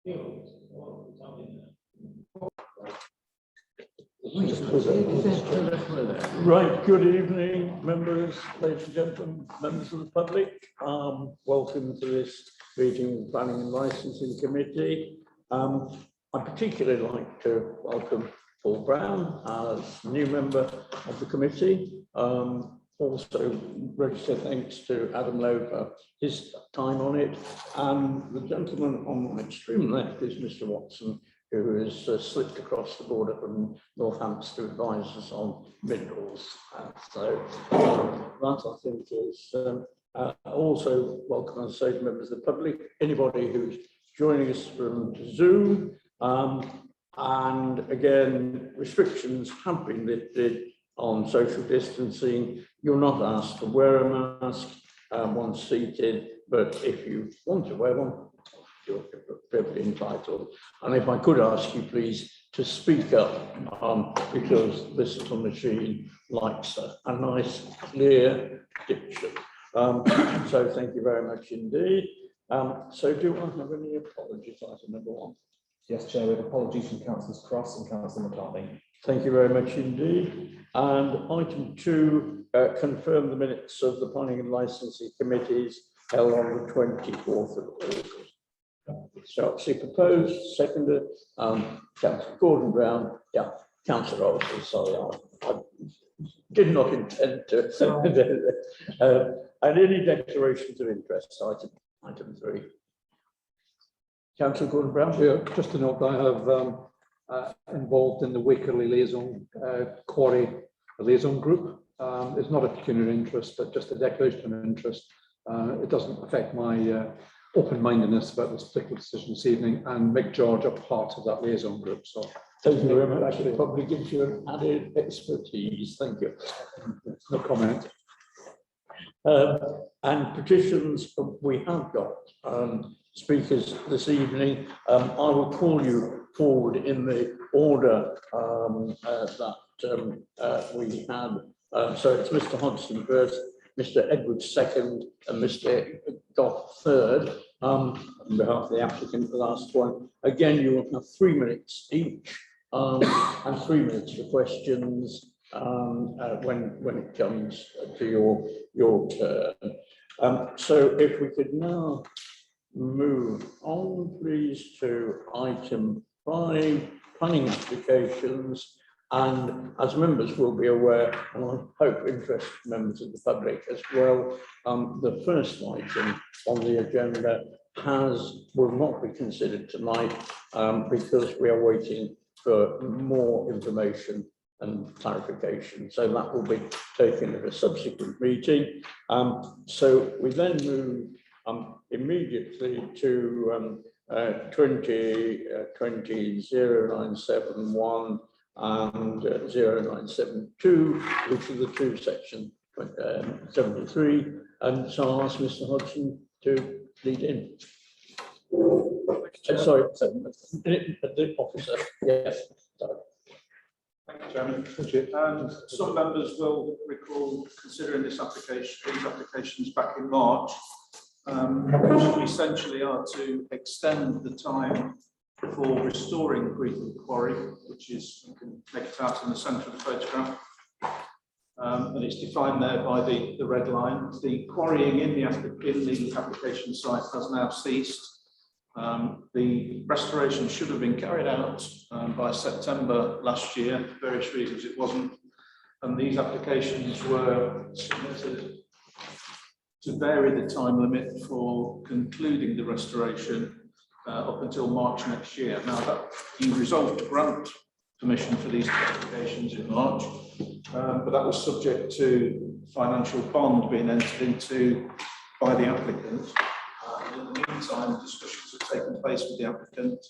Right, good evening, members, ladies and gentlemen, members of the public. Welcome to this meeting of the Planning and Licensing Committee. I'd particularly like to welcome Paul Brown as new member of the committee. Also, register thanks to Adam Lowe for his time on it. And the gentleman on my extreme left is Mr. Watson, who has slipped across the border from Northampton to advise us on minerals. So that I think is also welcome, as I say, to members of the public, anybody who's joining us from Zoom. And again, restrictions have been lifted on social distancing. You're not asked to wear a mask once seated, but if you want to wear one, you're perfectly entitled. And if I could ask you please to speak up, because this little machine likes a nice clear diction. So thank you very much indeed. So do I have any apologies? Item number one. Yes, Chair, we have apologies from Councillors Cross and Councillor McCartney. Thank you very much indeed. And item two, confirm the minutes of the Planning and Licensing Committees held on the 24th of August. So actually proposed, seconded, Councillor Gordon Brown, yeah, Councillor Olsen, sorry, I did not intend to. And any declarations of interest, item three. Councillor Gordon Brown. Yeah, just to note, I have involved in the Wakerley Liaison Quarry Liaison Group. It's not a pecuniary interest, but just a declaration of interest. It doesn't affect my open-mindedness about this particular decision this evening, and Mick George are part of that liaison group. So thank you very much. It probably gives you an added expertise. Thank you. No comment. And petitions, we have got speakers this evening. I will call you forward in the order that we had. So it's Mr. Hodgson first, Mr. Edwards second, and Mr. Goff third. On behalf of the applicant, the last one. Again, you will have 3 minutes each, and 3 minutes for questions when it comes to your turn. So if we could now move on, please, to item 5, planning applications. And as members will be aware, and I hope interested members of the public as well, the first item on the agenda will not be considered tonight because we are waiting for more information and clarification. So that will be taken at a subsequent meeting. So we then move immediately to 2020-0971 and 0972, which are the two section 73. And so I'll ask Mr. Hodgson to lead in. Sorry, the officer. Yes. Sorry. Thank you, Chairman. Some members will recall considering these applications back in March, which essentially are to extend the time for restoring Greetham Quarry, which is, you can make it out in the centre of the photograph, and it's defined there by the red line. The quarrying in the application site has now ceased. The restoration should have been carried out by September last year. For various reasons it wasn't, and these applications were submitted to vary the time limit for concluding the restoration up until March next year. Now, that you resolved to grant permission for these applications in March, but that was subject to financial bond being entered into by the applicant. In the meantime, discussions have taken place with the applicant,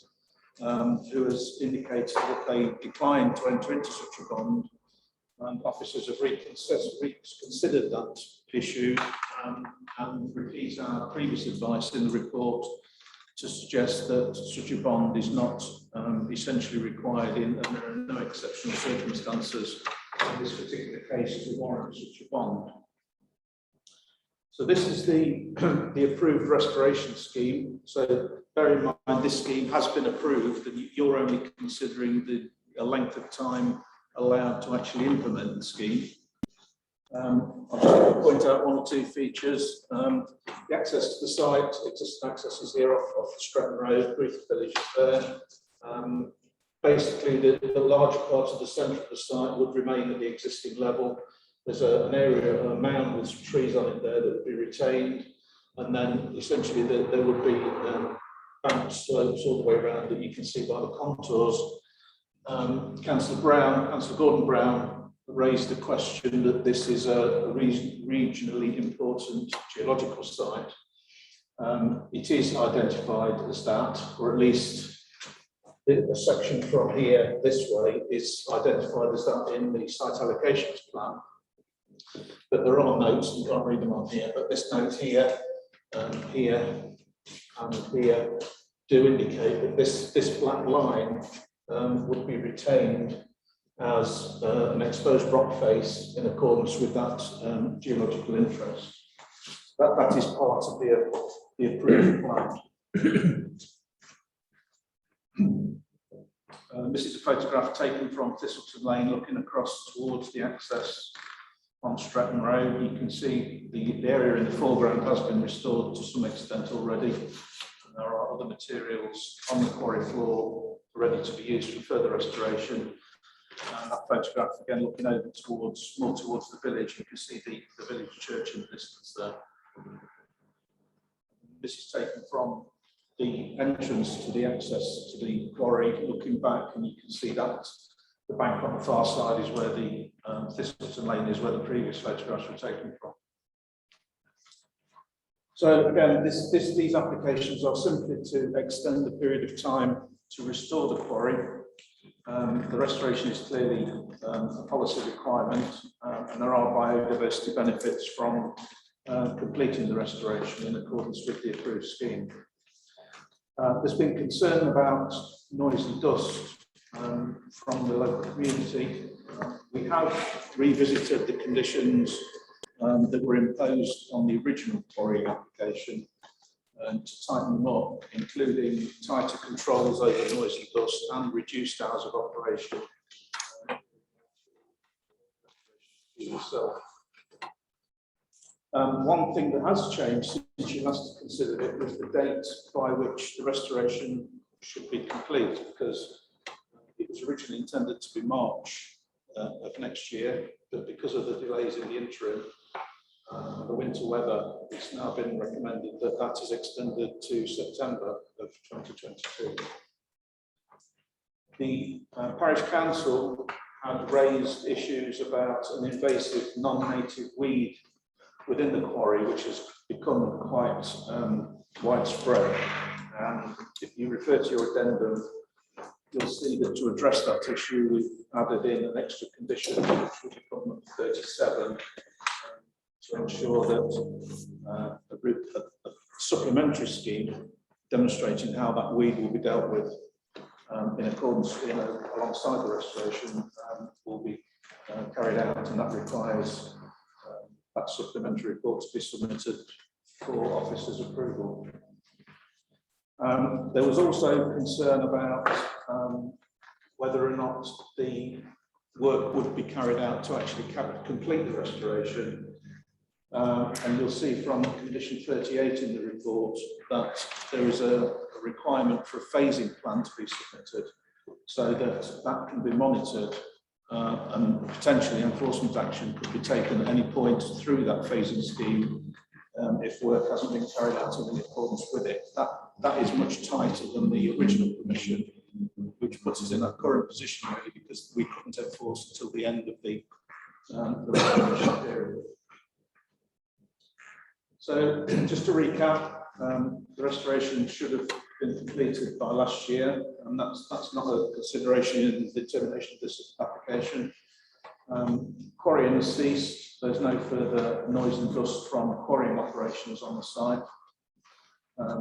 who has indicated that they declined to enter into such a bond, and officers have reconsidered that issue and repeat our previous advice in the report to suggest that such a bond is not essentially required and there are no exceptional circumstances in this particular case to warrant such a bond. So this is the approved restoration scheme. So bear in mind this scheme has been approved, and you're only considering the length of time allowed to actually implement the scheme. I'll just point out one or two features. The access to the site, existing access is here off the Stratton Road, Booth Village is there. Basically, the large part of the centre of the site would remain at the existing level. There's an area, a mound with some trees on it there that would be retained, and then essentially there would be bank slopes all the way around that you can see by the contours. Councillor Gordon Brown raised the question that this is a regionally important geological site. It is identified as that, or at least the section from here this way is identified as that in the site allocations plan. But there are notes, you can't read them on here, but this note here, here, and here do indicate that this black line would be retained as an exposed rock face in accordance with that geological interest. That is part of the approved plan. This is a photograph taken from Thistleton Lane, looking across towards the access on Stratton Road. You can see the area in the foreground has been restored to some extent already. And there are other materials on the quarry floor ready to be used for further restoration. And that photograph, again, looking over more towards the village, you can see the village church in the distance there. This is taken from the entrance to the access to the quarry, looking back, and you can see that the bank on the far side is where the Thistleton Lane is, where the previous photographs were taken from. So again, these applications are simply to extend the period of time to restore the quarry. The restoration is clearly a policy requirement, and there are biodiversity benefits from completing the restoration in accordance with the approved scheme. There's been concern about noise and dust from the local community. We have revisited the conditions that were imposed on the original quarry application and to tighten them up, including tighter controls over noise and dust and reduced hours of operation. One thing that has changed since you last considered it was the date by which the restoration should be complete, because it was originally intended to be March of next year, but because of the delays in the interim, the winter weather, it's now been recommended that that is extended to September of 2022. The parish council had raised issues about an invasive non-native weed within the quarry, which has become quite widespread. And if you refer to your addendum, you'll see that to address that issue, we've added in an extra condition, which will become number 37, to ensure that a supplementary scheme demonstrating how that weed will be dealt with in accordance, alongside the restoration, will be carried out, and that requires that supplementary report to be submitted for officers' approval. There was also concern about whether or not the work would be carried out to actually complete the restoration. And you'll see from condition 38 in the report that there is a requirement for a phasing plan to be submitted, so that that can be monitored and potentially enforcement action could be taken at any point through that phasing scheme if work hasn't been carried out in accordance with it. That is much tighter than the original permission, which puts us in our current position really, because we couldn't enforce until the end of the restoration period. So just to recap, the restoration should have been completed by last year, and that's not a consideration in the determination of this application. Quarrying has ceased. There's no further noise and dust from quarrying operations on the site.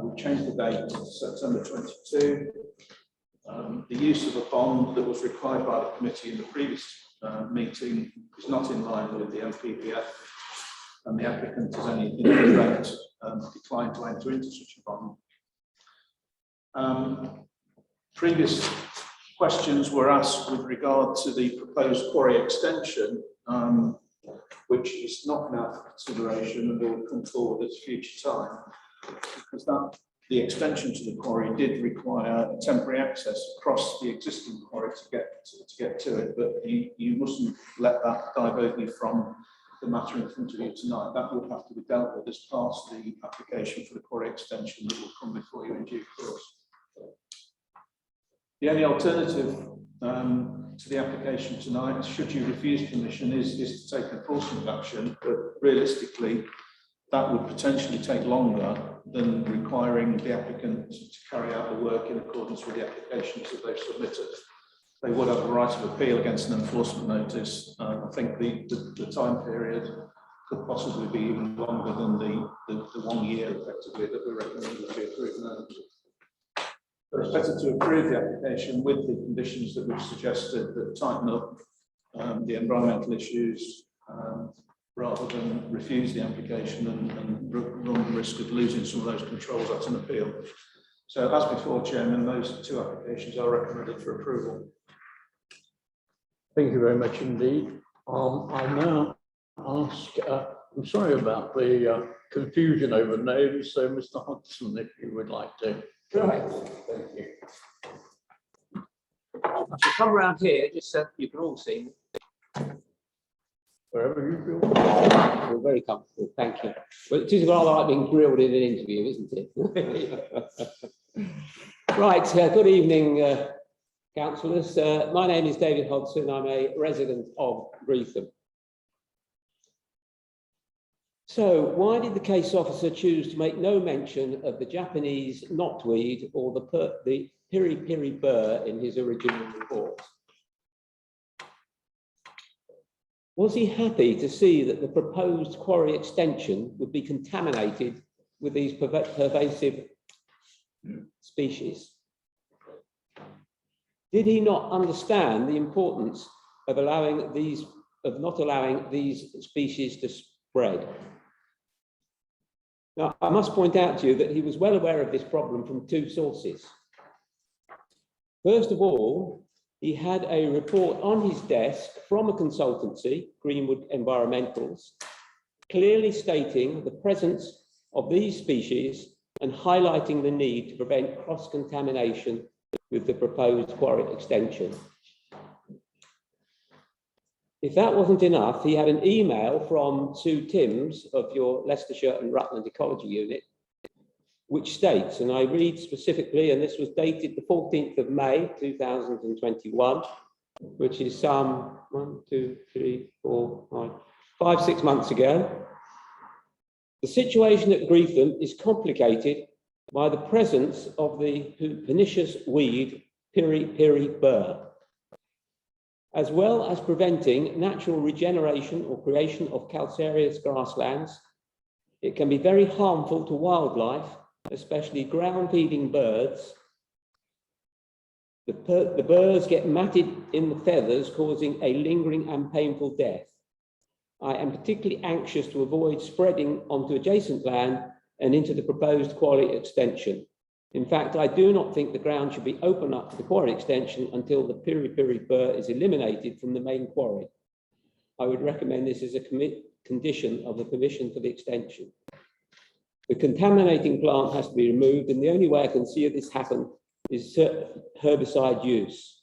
We've changed the date to September 22. The use of a bond that was required by the committee in the previous meeting is not in line with the MPPF and the applicant has only in effect declined to enter into such a bond. Previous questions were asked with regard to the proposed quarry extension, which is not now for consideration and will come forward at a future time, because the extension to the quarry did require temporary access across the existing quarry to get to it, but you mustn't let that divert you from the matter in front of you tonight. That would have to be dealt with as part of the application for the quarry extension that will come before you in due course. The only alternative to the application tonight, should you refuse permission, is to take enforcement action, but realistically that would potentially take longer than requiring the applicant to carry out the work in accordance with the applications that they've submitted. They would have a right of appeal against an enforcement notice. I think the time period could possibly be even longer than the 1 year effectively that we're recommending to be approved now. So it's better to approve the application with the conditions that we've suggested that tighten up the environmental issues rather than refuse the application and run the risk of losing some of those controls at an appeal. So as before, Chairman, those two applications are recommended for approval. Thank you very much indeed. I'll now ask, I'm sorry about the confusion over names, so Mr. Hodgson, if you would like to. Right. Thank you. I should come around here just so you can all see. Wherever you feel. You're very comfortable, thank you. Well, it is rather like being grilled in an interview, isn't it? Right, good evening, councillors. My name is David Hodgson. I'm a resident of Greetham. So, why did the case officer choose to make no mention of the Japanese knotweed or the piri-piri burr in his original report? Was he happy to see that the proposed quarry extension would be contaminated with these pervasive species? Did he not understand the importance of not allowing these species to spread? Now, I must point out to you that he was well aware of this problem from two sources. First of all, he had a report on his desk from a consultancy, Greenwood Environmentals, clearly stating the presence of these species and highlighting the need to prevent cross-contamination with the proposed quarry extension. If that wasn't enough, he had an email from Sue Timms of your Leicestershire and Rutland Ecology Unit, which states, and I read specifically, and this was dated the 14th of May, 2021, which is some 5-6 months ago. The situation at Greetham is complicated by the presence of the pernicious weed piri-piri burr, as well as preventing natural regeneration or creation of calcareous grasslands. It can be very harmful to wildlife, especially ground-feeding birds. The birds get matted in the feathers, causing a lingering and painful death. I am particularly anxious to avoid spreading onto adjacent land and into the proposed quarry extension. In fact, I do not think the ground should be open up to the quarry extension until the piri-piri burr is eliminated from the main quarry. I would recommend this as a condition of the permission for the extension. The contaminating plant has to be removed, and the only way I can see this happen is herbicide use.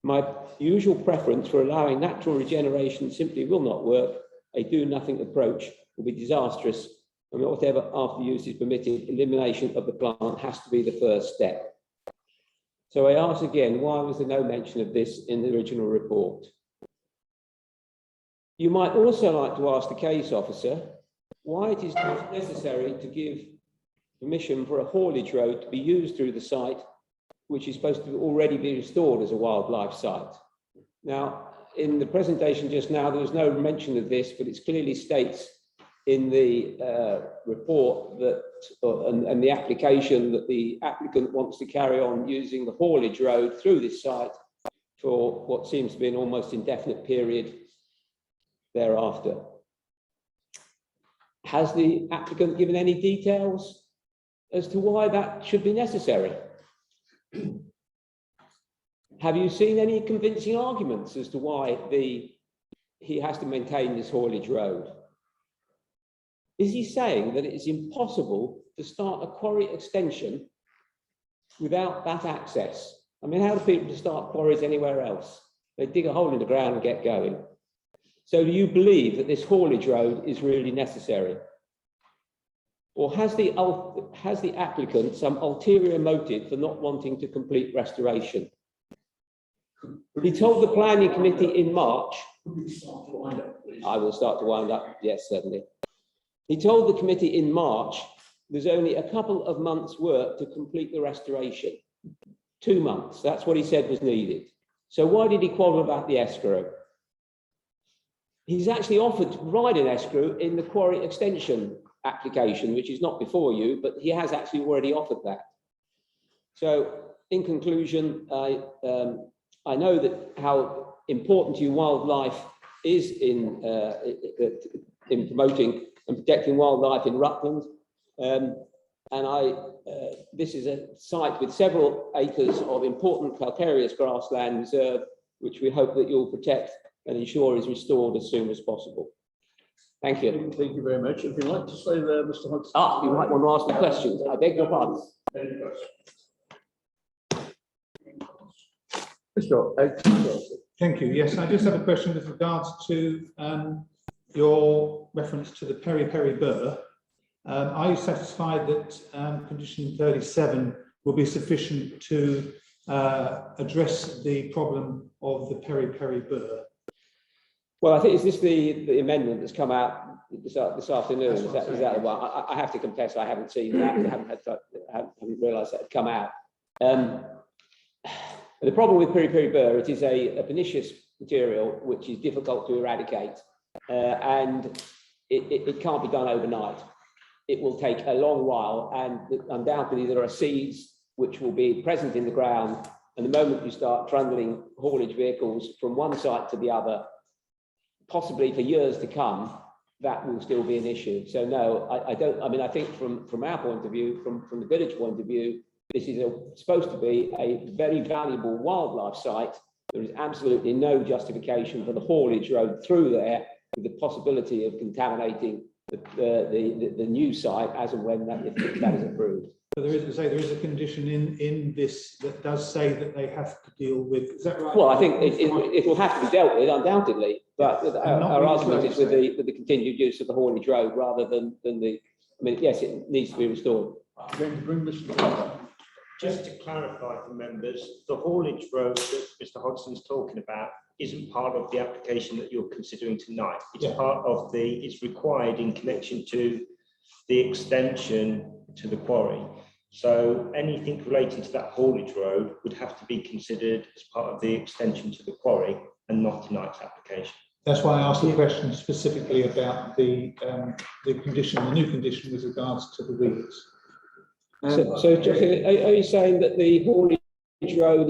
My usual preference for allowing natural regeneration simply will not work. A do-nothing approach will be disastrous, and whatever after use is permitted, elimination of the plant has to be the first step. So I ask again, why was there no mention of this in the original report? You might also like to ask the case officer why it is necessary to give permission for a haulage road to be used through the site, which is supposed to already be restored as a wildlife site. Now, in the presentation just now, there was no mention of this, but it clearly states in the report that, and the application, that the applicant wants to carry on using the haulage road through this site for what seems to be an almost indefinite period thereafter. Has the applicant given any details as to why that should be necessary? Have you seen any convincing arguments as to why he has to maintain this haulage road? Is he saying that it is impossible to start a quarry extension without that access? I mean, how do people to start quarries anywhere else? They dig a hole in the ground and get going. So do you believe that this haulage road is really necessary? Or has the applicant some ulterior motive for not wanting to complete restoration? He told the planning committee in March. I will start to wind up, yes, certainly. He told the committee in March there's only a couple of months' work to complete the restoration. 2 months, that's what he said was needed. So why did he quarrel about the escrow? He's actually offered to provide an escrow in the quarry extension application, which is not before you, but he has actually already offered that. So in conclusion, I know that how important to you wildlife is in promoting and protecting wildlife in Rutland. This is a site with several acres of important calcareous grassland reserve, which we hope that you'll protect and ensure is restored as soon as possible. Thank you. Thank you very much. If you'd like to say there, Mr. Hodgson. You might want to ask the questions. I beg your pardon. Thank you. Yes, I just have a question with regards to your reference to the peri-peri burr. Are you satisfied that condition 37 will be sufficient to address the problem of the peri-peri burr? Well, I think, is this the amendment that's come out this afternoon? Is that the one? I have to confess I haven't seen that. I haven't realised that had come out. The problem with peri-peri burr, it is a pernicious material which is difficult to eradicate, and it can't be done overnight. It will take a long while, and undoubtedly there are seeds which will be present in the ground, and the moment you start trundling haulage vehicles from one site to the other, possibly for years to come, that will still be an issue. So no, I don't. I mean, I think from our point of view, from the village point of view, this is supposed to be a very valuable wildlife site. There is absolutely no justification for the haulage road through there, with the possibility of contaminating the new site as and when that is approved. But there is a condition in this that does say that they have to deal with. Is that right? Well, I think it will have to be dealt with, undoubtedly. But our argument is with the continued use of the haulage road rather than the. I mean, yes, it needs to be restored. I'm going to bring Mr. Just to clarify for members, the haulage road that Mr. Hodgson's talking about isn't part of the application that you're considering tonight. It's part of it's required in connection to the extension to the quarry. So anything relating to that haulage road would have to be considered as part of the extension to the quarry and not tonight's application. That's why I asked the question specifically about the condition, the new condition with regards to the wheels. So Jeff, are you saying that the haulage road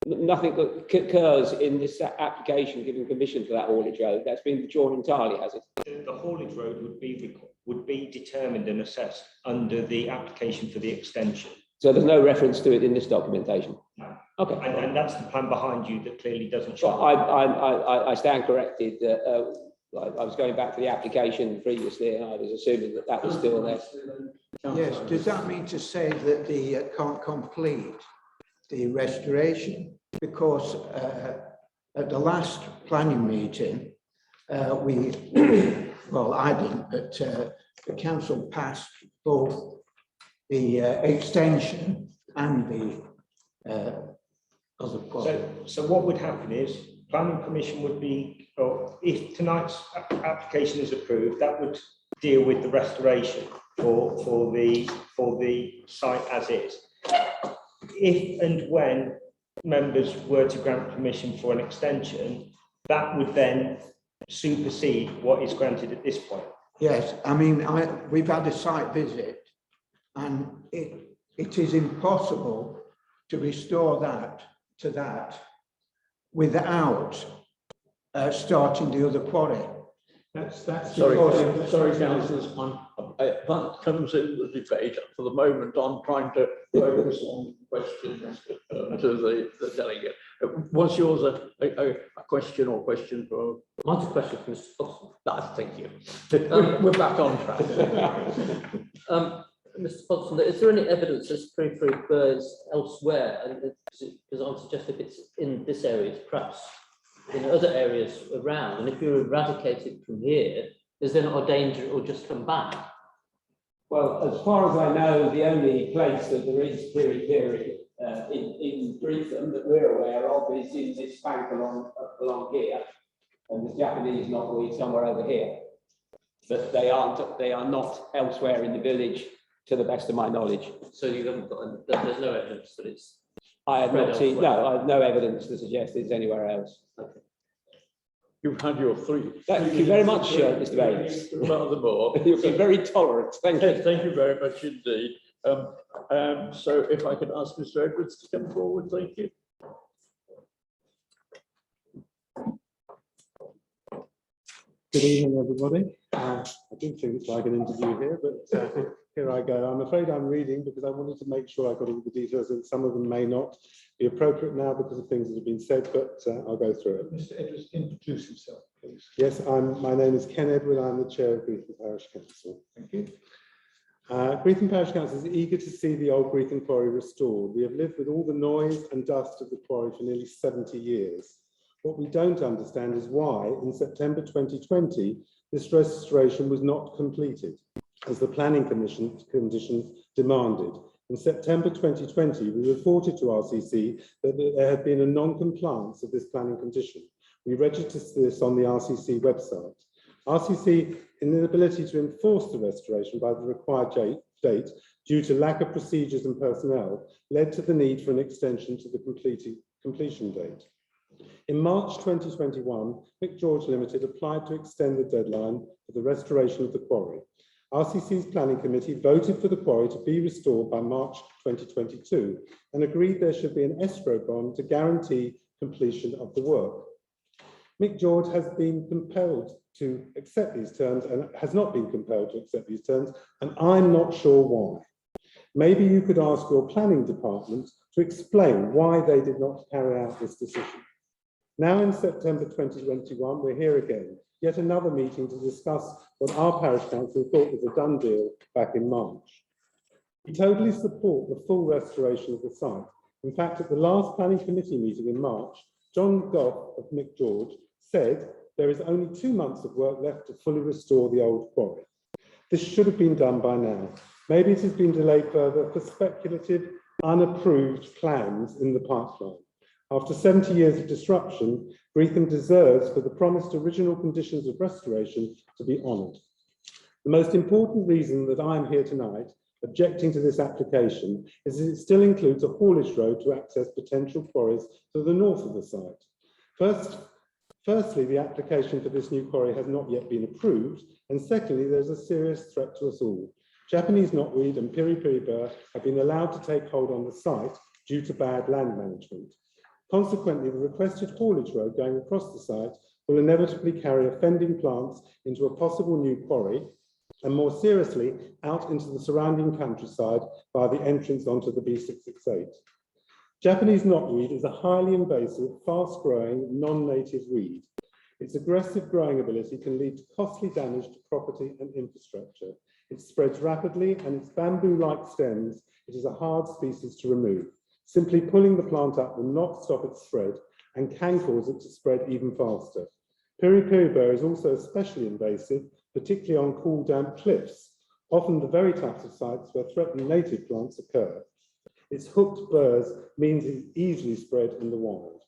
nothing occurs in this application giving permission for that haulage road? That's been withdrawn entirely, has it? The haulage road would be determined and assessed under the application for the extension. So there's no reference to it in this documentation? No. Okay. And that's the plan behind you that clearly doesn't show. Well, I stand corrected. I was going back to the application previously, and I was assuming that was still there. Yes, does that mean to say that they can't complete the restoration? Because at the last planning meeting, I didn't, but the council passed both the extension and the other part. So what would happen is planning permission would be, or if tonight's application is approved, that would deal with the restoration for the site as is. If and when members were to grant permission for an extension, that would then supersede what is granted at this point. Yes, I mean, we've had a site visit, and it is impossible to restore that to that without starting the other quarry. That's. Sorry, councillors, that comes in the debate. For the moment, I'm trying to focus on questions to the delegate. Was yours a question or question for? Mine's a question for Mr. Hodgson. Thank you. We're back on track. Mr. Hodgson, is there any evidence there's peri-peri birds elsewhere? And because I'm suggesting if it's in this area, it's perhaps in other areas around. And if you eradicate it from here, is there not a danger it will just come back? Well, as far as I know, the only place that there is peri-peri in Britain that we're aware of is in this bank along here, and the Japanese knotweed somewhere over here. But they are not elsewhere in the village, to the best of my knowledge. So you haven't got, there's no evidence that it's. I have not seen. elsewhere. No, I have no evidence to suggest it's anywhere else. Okay. You've had your three. Thank you very much, Mr. Baines. Rather more. You've been very tolerant. Thank you. Thank you very much indeed. So if I could ask Mr. Edwards to come forward, thank you. Good evening, everybody. I didn't think it's like an interview here, but here I go. I'm afraid I'm reading because I wanted to make sure I got all the details, and some of them may not be appropriate now because of things that have been said, but I'll go through it. Mr. Edwards, introduce himself, please. Yes, my name is Ken Edward. I'm the chair of Greetham Parish Council. Thank you. Greetham Parish Council is eager to see the old Greetham Quarry restored. We have lived with all the noise and dust of the quarry for nearly 70 years. What we don't understand is why, in September 2020, this restoration was not completed, as the planning conditions demanded. In September 2020, we reported to RCC that there had been a non-compliance of this planning condition. We registered this on the RCC website. RCC inability to enforce the restoration by the required date due to lack of procedures and personnel led to the need for an extension to the completion date. In March 2021, Mick George Limited applied to extend the deadline for the restoration of the quarry. RCC's planning committee voted for the quarry to be restored by March 2022 and agreed there should be an escrow bond to guarantee completion of the work. Mick George has been compelled to accept these terms and has not been compelled to accept these terms, and I'm not sure why. Maybe you could ask your planning department to explain why they did not carry out this decision. Now in September 2021, we're here again, yet another meeting to discuss what our parish council thought was a done deal back in March. We totally support the full restoration of the site. In fact, at the last planning committee meeting in March, John Goff of Mick George said there is only 2 months of work left to fully restore the old quarry. This should have been done by now. Maybe it has been delayed further for speculative, unapproved plans in the pipeline. After 70 years of disruption, Greetham deserves for the promised original conditions of restoration to be honoured. The most important reason that I'm here tonight, objecting to this application, is that it still includes a haulage road to access potential quarries to the north of the site. Firstly, the application for this new quarry has not yet been approved, and secondly, there's a serious threat to us all. Japanese knotweed and peri-peri burr have been allowed to take hold on the site due to bad land management. Consequently, the requested haulage road going across the site will inevitably carry offending plants into a possible new quarry, and more seriously, out into the surrounding countryside via the entrance onto the B668. Japanese knotweed is a highly invasive, fast-growing, non-native weed. Its aggressive growing ability can lead to costly damage to property and infrastructure. It spreads rapidly, and its bamboo-like stems, it is a hard species to remove. Simply pulling the plant up will not stop its spread and can cause it to spread even faster. Peri-peri burr is also especially invasive, particularly on cool, damp cliffs, often the very types of sites where threatened native plants occur. Its hooked burrs means it is easily spread in the wild.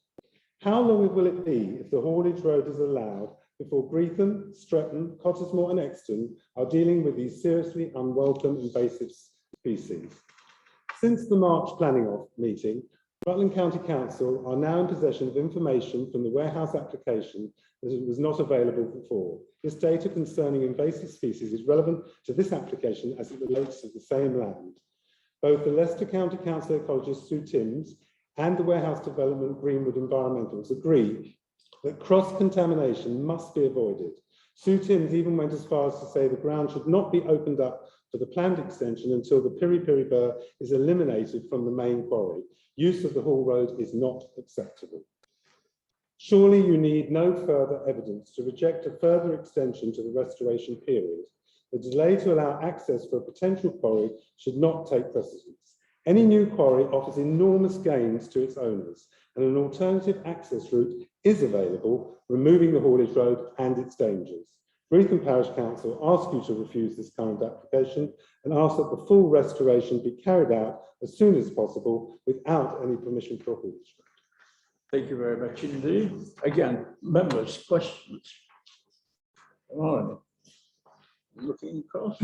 How long will it be if the haulage road is allowed before Greetham, Stretton, Cottesmore and Exton are dealing with these seriously unwelcome invasive species? Since the March planning meeting, Rutland County Council are now in possession of information from the warehouse application that was not available before. This data concerning invasive species is relevant to this application as it relates to the same land. Both the Leicester County Council ecologist Sue Timms and the Warehouse Development Greenwood Environmentals agree that cross-contamination must be avoided. Sue Timms even went as far as to say the ground should not be opened up for the planned extension until the Piri Piri Burr is eliminated from the main quarry. Use of the Hall Road is not acceptable. Surely you need no further evidence to reject a further extension to the restoration period. The delay to allow access for a potential quarry should not take precedence. Any new quarry offers enormous gains to its owners, and an alternative access route is available, removing the haulage road and its dangers. Greetham Parish Council ask you to refuse this current application and ask that the full restoration be carried out as soon as possible without any permission for a haulage road. Thank you very much indeed. Again, members, questions? All right. Looking across.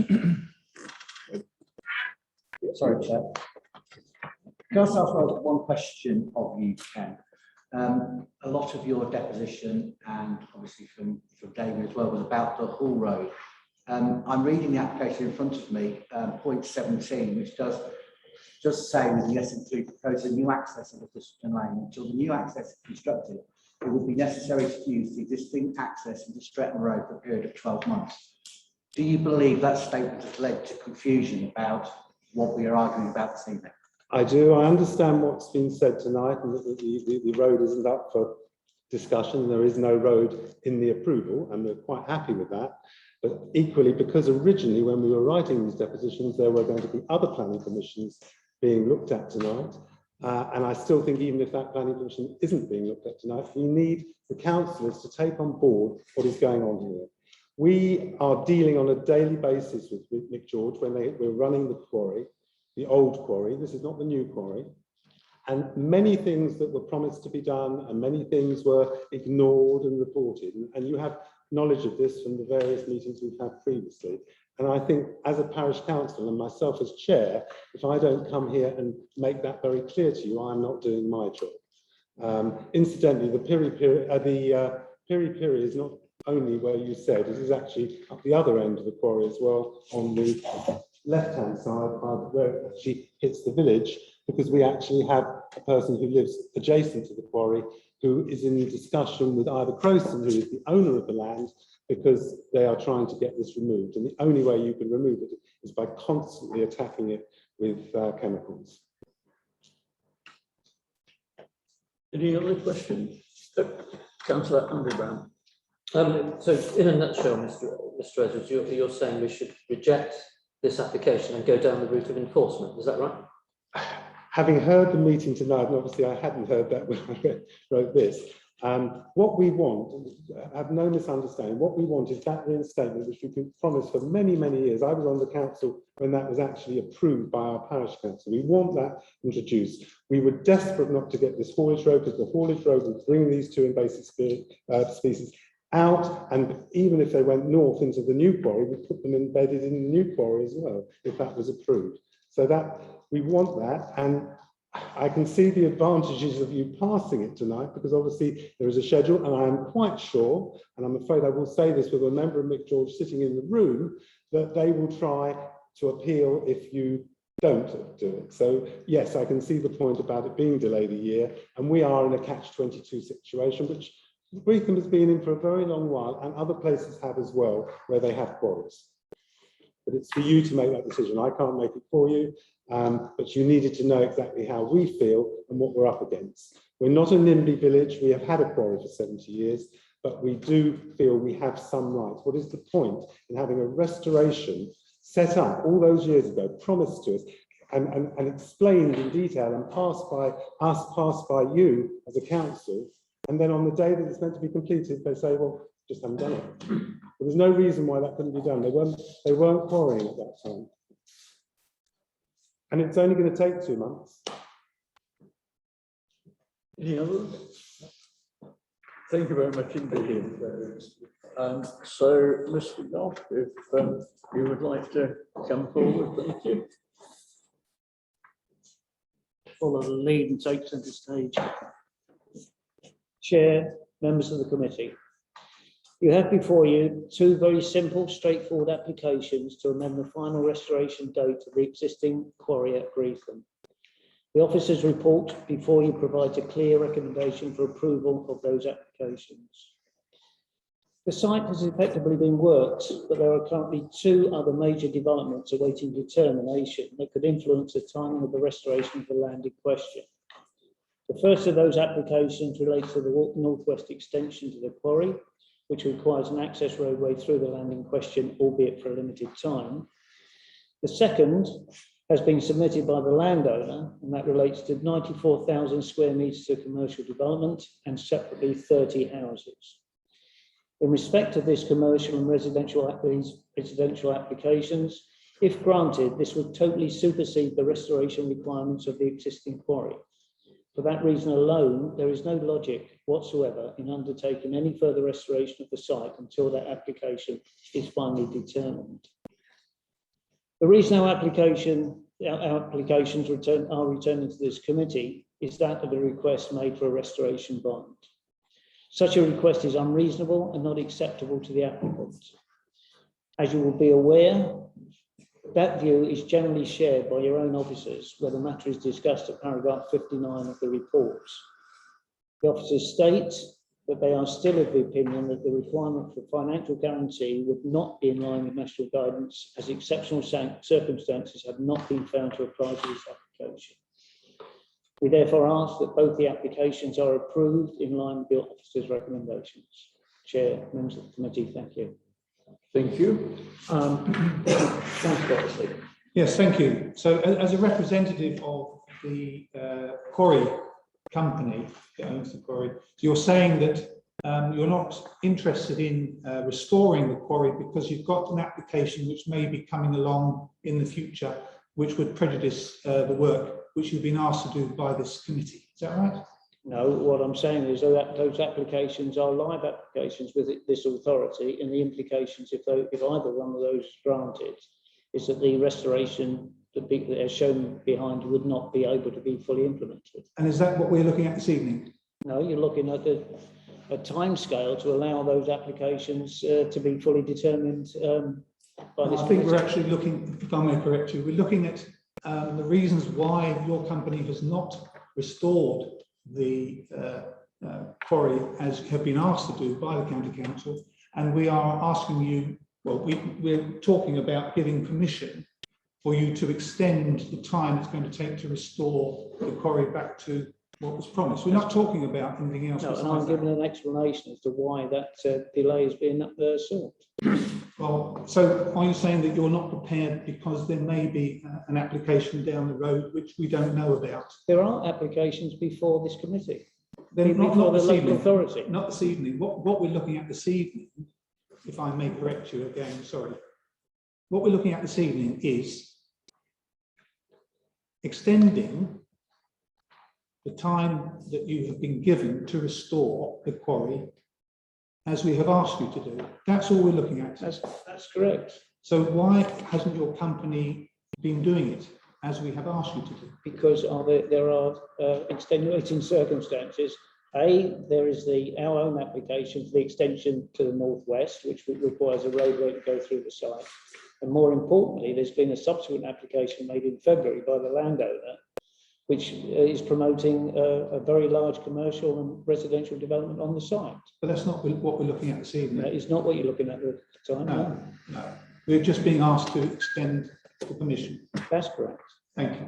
Sorry, Chair. Can I ask one question of you, Ken? A lot of your deposition, and obviously from David as well, was about the Hall Road. I'm reading the application in front of me, point 17, which does say that yes, include proposing new access of the Discipline Lane. Until the new access is constructed, it would be necessary to use the existing access into Stretton Road for a period of 12 months. Do you believe that statement has led to confusion about what we are arguing about this evening? I do. I understand what's been said tonight, and that the road isn't up for discussion. There is no road in the approval, and we're quite happy with that. But equally, because originally when we were writing these depositions, there were going to be other planning commissions being looked at tonight. And I still think even if that planning commission isn't being looked at tonight, we need the councillors to take on board what is going on here. We are dealing on a daily basis with Nick George when we're running the quarry, the old quarry. This is not the new quarry. And many things that were promised to be done and many things were ignored and reported. And you have knowledge of this from the various meetings we've had previously. And I think as a parish council and myself as chair, if I don't come here and make that very clear to you, I'm not doing my job. Incidentally, the Piri Piri is not only where you said, it is actually up the other end of the quarry as well, on the left-hand side where it actually hits the village, because we actually have a person who lives adjacent to the quarry who is in discussion with Ivor Crowson, who is the owner of the land, because they are trying to get this removed. And the only way you can remove it is by constantly attacking it with chemicals. Any other questions? Councillor Underground. So in a nutshell, Mr. Edwards, you're saying we should reject this application and go down the route of enforcement, is that right? Having heard the meeting tonight, and obviously I hadn't heard that when I wrote this, what we want, I have no misunderstanding, what we want is that reinstatement which we can promise for many, many years. I was on the council when that was actually approved by our parish council. We want that introduced. We were desperate not to get this haulage road, because the haulage road would bring these two invasive species out, and even if they went north into the new quarry, we put them embedded in the new quarry as well, if that was approved. So that we want that, and I can see the advantages of you passing it tonight, because obviously there is a schedule, and I am quite sure, and I'm afraid I will say this with a member of Mick George sitting in the room, that they will try to appeal if you don't do it. So yes, I can see the point about it being delayed a year, and we are in a catch-22 situation, which Greetham has been in for a very long while, and other places have as well, where they have quarries. But it's for you to make that decision. I can't make it for you, but you needed to know exactly how we feel and what we're up against. We're not a NIMBY village. We have had a quarry for 70 years, but we do feel we have some rights. What is the point in having a restoration set up all those years ago, promised to us, and explained in detail and passed by you as a council, and then on the day that it's meant to be completed, they say, well, just haven't done it. There was no reason why that couldn't be done. They weren't quarrying at that time. And it's only going to take 2 months. Any others? Thank you very much indeed. So, Mr. Goff, if you would like to come forward, thank you. Follow the lead and take centre stage. Chair, members of the committee. You have before you two very simple, straightforward applications to amend the final restoration date of the existing quarry at Greetham. The officer's report before you provides a clear recommendation for approval of those applications. The site has effectively been worked, but there are currently 2 other major developments awaiting determination that could influence the timing of the restoration of the land in question. The first of those applications relates to the northwest extension to the quarry, which requires an access roadway through the land in question, albeit for a limited time. The second has been submitted by the landowner, and that relates to 94,000 square metres of commercial development and separately 30 houses. In respect of this commercial and residential applications, if granted, this would totally supersede the restoration requirements of the existing quarry. For that reason alone, there is no logic whatsoever in undertaking any further restoration of the site until that application is finally determined. The reason our applications are returning to this committee is that of a request made for a restoration bond. Such a request is unreasonable and not acceptable to the applicant. As you will be aware, that view is generally shared by your own officers where the matter is discussed at paragraph 59 of the reports. The officers state that they are still of the opinion that the requirement for financial guarantee would not be in line with national guidance, as exceptional circumstances have not been found to apply to this application. We therefore ask that both the applications are approved in line with the officers' recommendations. Chair, members of the committee, thank you. Thank you. Councillor Oxley. Yes, thank you. So as a representative of the quarry company that owns the quarry, you're saying that you're not interested in restoring the quarry because you've got an application which may be coming along in the future, which would prejudice the work which you've been asked to do by this committee. Is that right? No, what I'm saying is that those applications are live applications with this authority, and the implications, if either one of those is granted, is that the restoration that are shown behind would not be able to be fully implemented. And is that what we're looking at this evening? No, you're looking at a timescale to allow those applications to be fully determined by this. I think we're actually looking, if I may correct you, we're looking at the reasons why your company has not restored the quarry as have been asked to do by the County Council, and we are asking you, well, we're talking about giving permission for you to extend the time it's going to take to restore the quarry back to what was promised. We're not talking about anything else. No, and I'm giving an explanation as to why that delay has been sought. Well, so are you saying that you're not prepared because there may be an application down the road which we don't know about? There are applications before this committee. Then Before not the this local evening. authority. Not this evening. What we're looking at this evening, if I may correct you again, sorry. What we're looking at this evening is extending the time that you have been given to restore the quarry as we have asked you to do. That's all we're looking at. That's correct. So why hasn't your company been doing it as we have asked you to do? Because there are extenuating circumstances. There is our own application for the extension to the northwest, which requires a roadway to go through the site. And more importantly, there's been a subsequent application made in February by the landowner, which is promoting a very large commercial and residential development on the site. But that's not what we're looking at this evening. That is not what you're looking at the time. No. We're just being asked to extend the permission. That's correct. Thank you.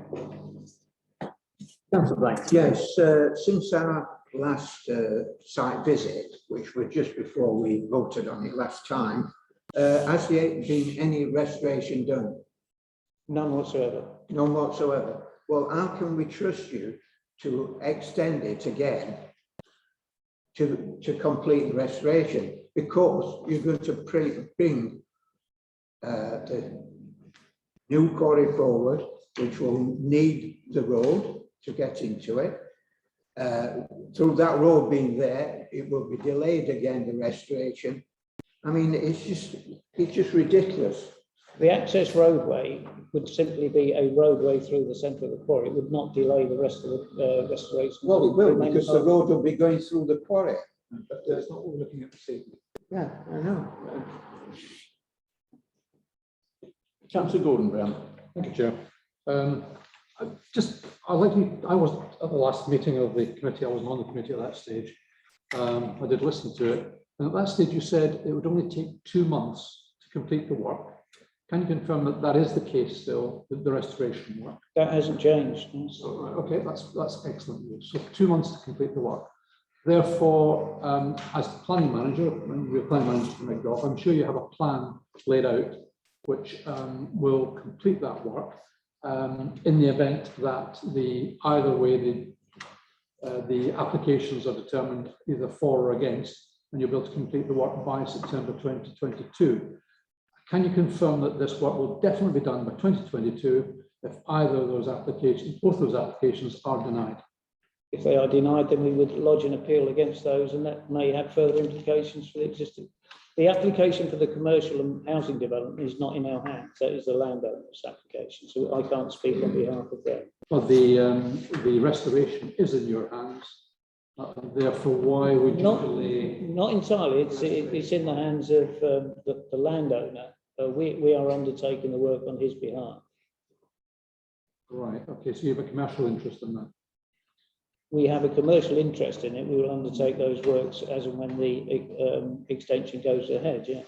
Councillor Blank. Yes, since our last site visit, which was just before we voted on it last time, has there been any restoration done? None whatsoever. None whatsoever. Well, how can we trust you to extend it again to complete the restoration? Because you're going to bring the new quarry forward, which will need the road to get into it. Through that road being there, it will be delayed again, the restoration. I mean, it's just ridiculous. The access roadway would simply be a roadway through the centre of the quarry. It would not delay the rest of the restoration. Well, it will, because the road will be going through the quarry. But that's not what we're looking at this evening. Yeah, I know. Councillor Gordon Brown. Thank you, Chair. I was at the last meeting of the committee. I wasn't on the committee at that stage. I did listen to it. And at that stage, you said it would only take 2 months to complete the work. Can you confirm that that is the case still, with the restoration work? That hasn't changed. So, right, okay, that's excellent news. So 2 months to complete the work. Therefore, as planning manager, when you're planning manager for McGraw, I'm sure you have a plan laid out which will complete that work in the event that either way the applications are determined either for or against, and you'll be able to complete the work by September 2022. Can you confirm that this work will definitely be done by 2022 if either of those applications, both those applications are denied? If they are denied, then we would lodge an appeal against those, and that may have further implications for the existing. The application for the commercial and housing development is not in our hands. That is the landowner's application, so I can't speak on behalf of them. Well, the restoration is in your hands. Therefore, why would you delay? Not entirely. It's in the hands of the landowner. We are undertaking the work on his behalf. Right. Okay. So you have a commercial interest in that. We have a commercial interest in it. We will undertake those works as and when the extension goes ahead. Yeah.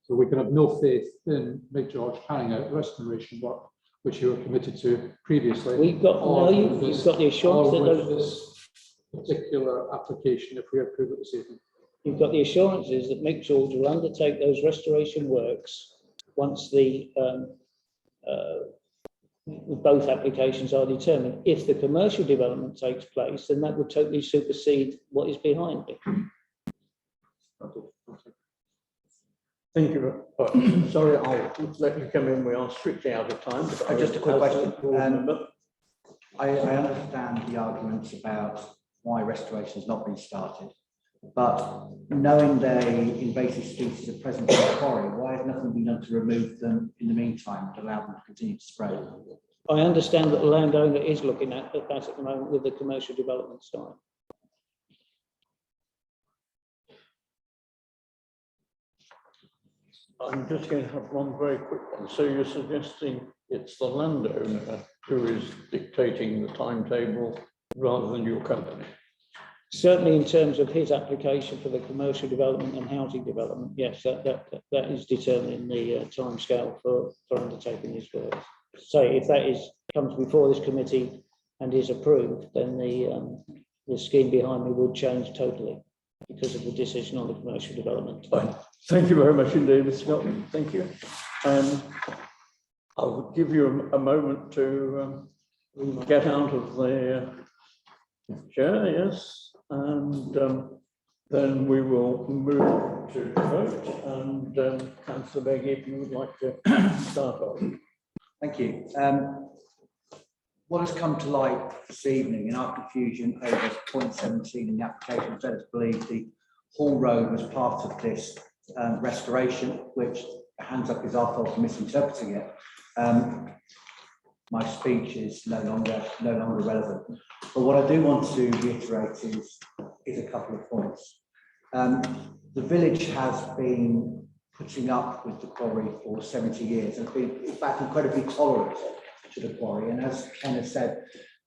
So we can have no faith in Big George carrying out restoration work, which you were committed to previously. We've got you've got the assurance that this particular application, if we approve it this evening. You've got the assurances that Mick George will undertake those restoration works once the both applications are determined. If the commercial development takes place, then that would totally supersede what is behind it. Thank you very much. Sorry, I'll let you come in. We are strictly out of time. Just a quick question. I understand the arguments about why restoration has not been started, but knowing the invasive species are present in the quarry, why has nothing been done to remove them in the meantime and allow them to continue to spread? I understand that the landowner is looking at that at the moment with the commercial development side. I'm just going to have one very quick one. So you're suggesting it's the landowner who is dictating the timetable rather than your company? Certainly in terms of his application for the commercial development and housing development, yes, that is determining the timescale for undertaking these works. So if that comes before this committee and is approved, then the scheme behind me would change totally because of the decision on the commercial development. Fine. Thank you very much indeed, Mr. Scotland. Thank you. I'll give you a moment to get out of the chair, yes, and then we will move to vote. And Councillor Begg, if you would like to start off. Thank you. What has come to light this evening in our confusion over point 17 in the application led us to believe the Hall Road was part of this restoration, which hands up is our fault for misinterpreting it. My speech is no longer relevant. But what I do want to reiterate is a couple of points. The village has been putting up with the quarry for 70 years and been, in fact, incredibly tolerant to the quarry. And as Ken has said,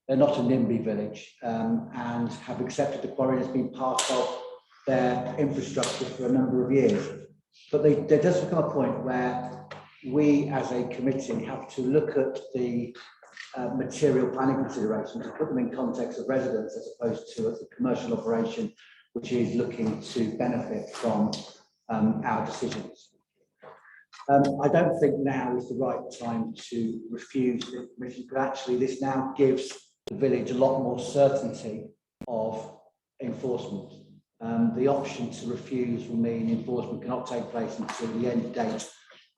they're not a NIMBY village and have accepted the quarry as being part of their infrastructure for a number of years. But there does become a point where we as a committee have to look at the material planning considerations and put them in context of residents as opposed to a commercial operation which is looking to benefit from our decisions. I don't think now is the right time to refuse the permission, but actually this now gives the village a lot more certainty of enforcement. The option to refuse will mean enforcement cannot take place until the end date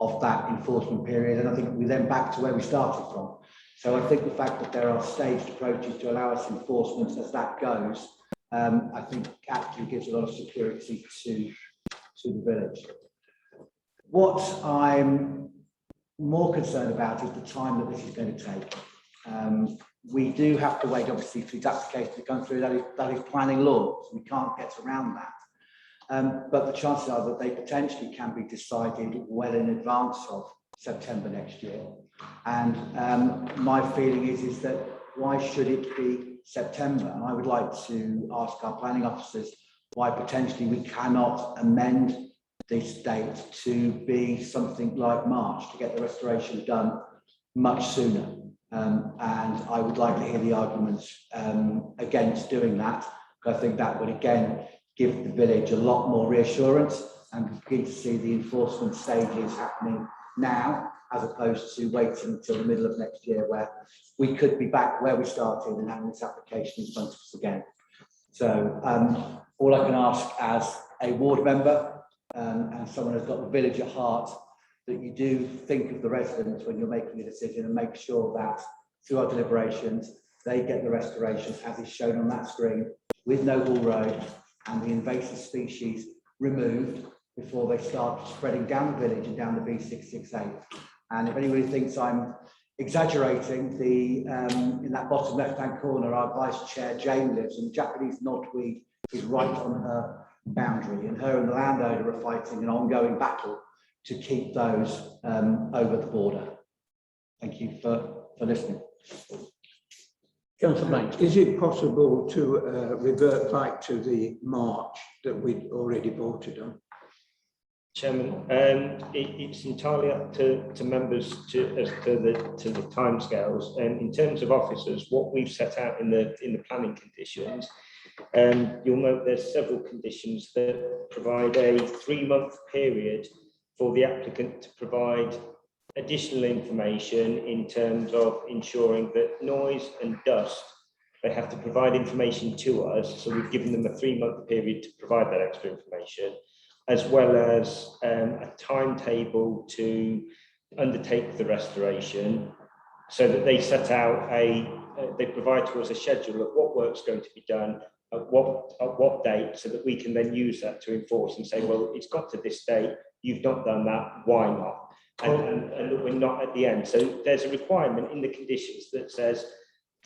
of that enforcement period, and I think we're then back to where we started from. So I think the fact that there are staged approaches to allow us enforcement as that goes, I think actually gives a lot of security to the village. What I'm more concerned about is the time that this is going to take. We do have to wait, obviously, for these applications to come through. That is planning law, so we can't get around that. But the chances are that they potentially can be decided well in advance of September next year. And my feeling is that why should it be September? And I would like to ask our planning officers why potentially we cannot amend this date to be something like March to get the restoration done much sooner. And I would like to hear the arguments against doing that. I think that would again give the village a lot more reassurance and begin to see the enforcement stages happening now, as opposed to waiting until the middle of next year, where we could be back where we started and having this application in front of us again. So all I can ask as a ward member and someone who's got the village at heart, that you do think of the residents when you're making a decision and make sure that through our deliberations, they get the restoration as is shown on that screen, with Noble Road and the invasive species removed before they start spreading down the village and down the B668. And if anybody thinks I'm exaggerating, in that bottom left-hand corner, our Vice Chair Jane lives, and Japanese knotweed is right on her boundary, and her and the landowner are fighting an ongoing battle to keep those over the border. Thank you for listening. Councillor Blank, is it possible to revert back to the March that we'd already voted on? Chairman, it's entirely up to members as to the timescales. And in terms of officers, what we've set out in the planning conditions, you'll note there's several conditions that provide a 3-month period for the applicant to provide additional information in terms of ensuring that noise and dust, they have to provide information to us. So we've given them a 3-month period to provide that extra information, as well as a timetable to undertake the restoration, so that they set out they provide to us a schedule of what work's going to be done at what date, so that we can then use that to enforce and say, well, it's got to this date, you've not done that, why not? And that we're not at the end. So there's a requirement in the conditions that says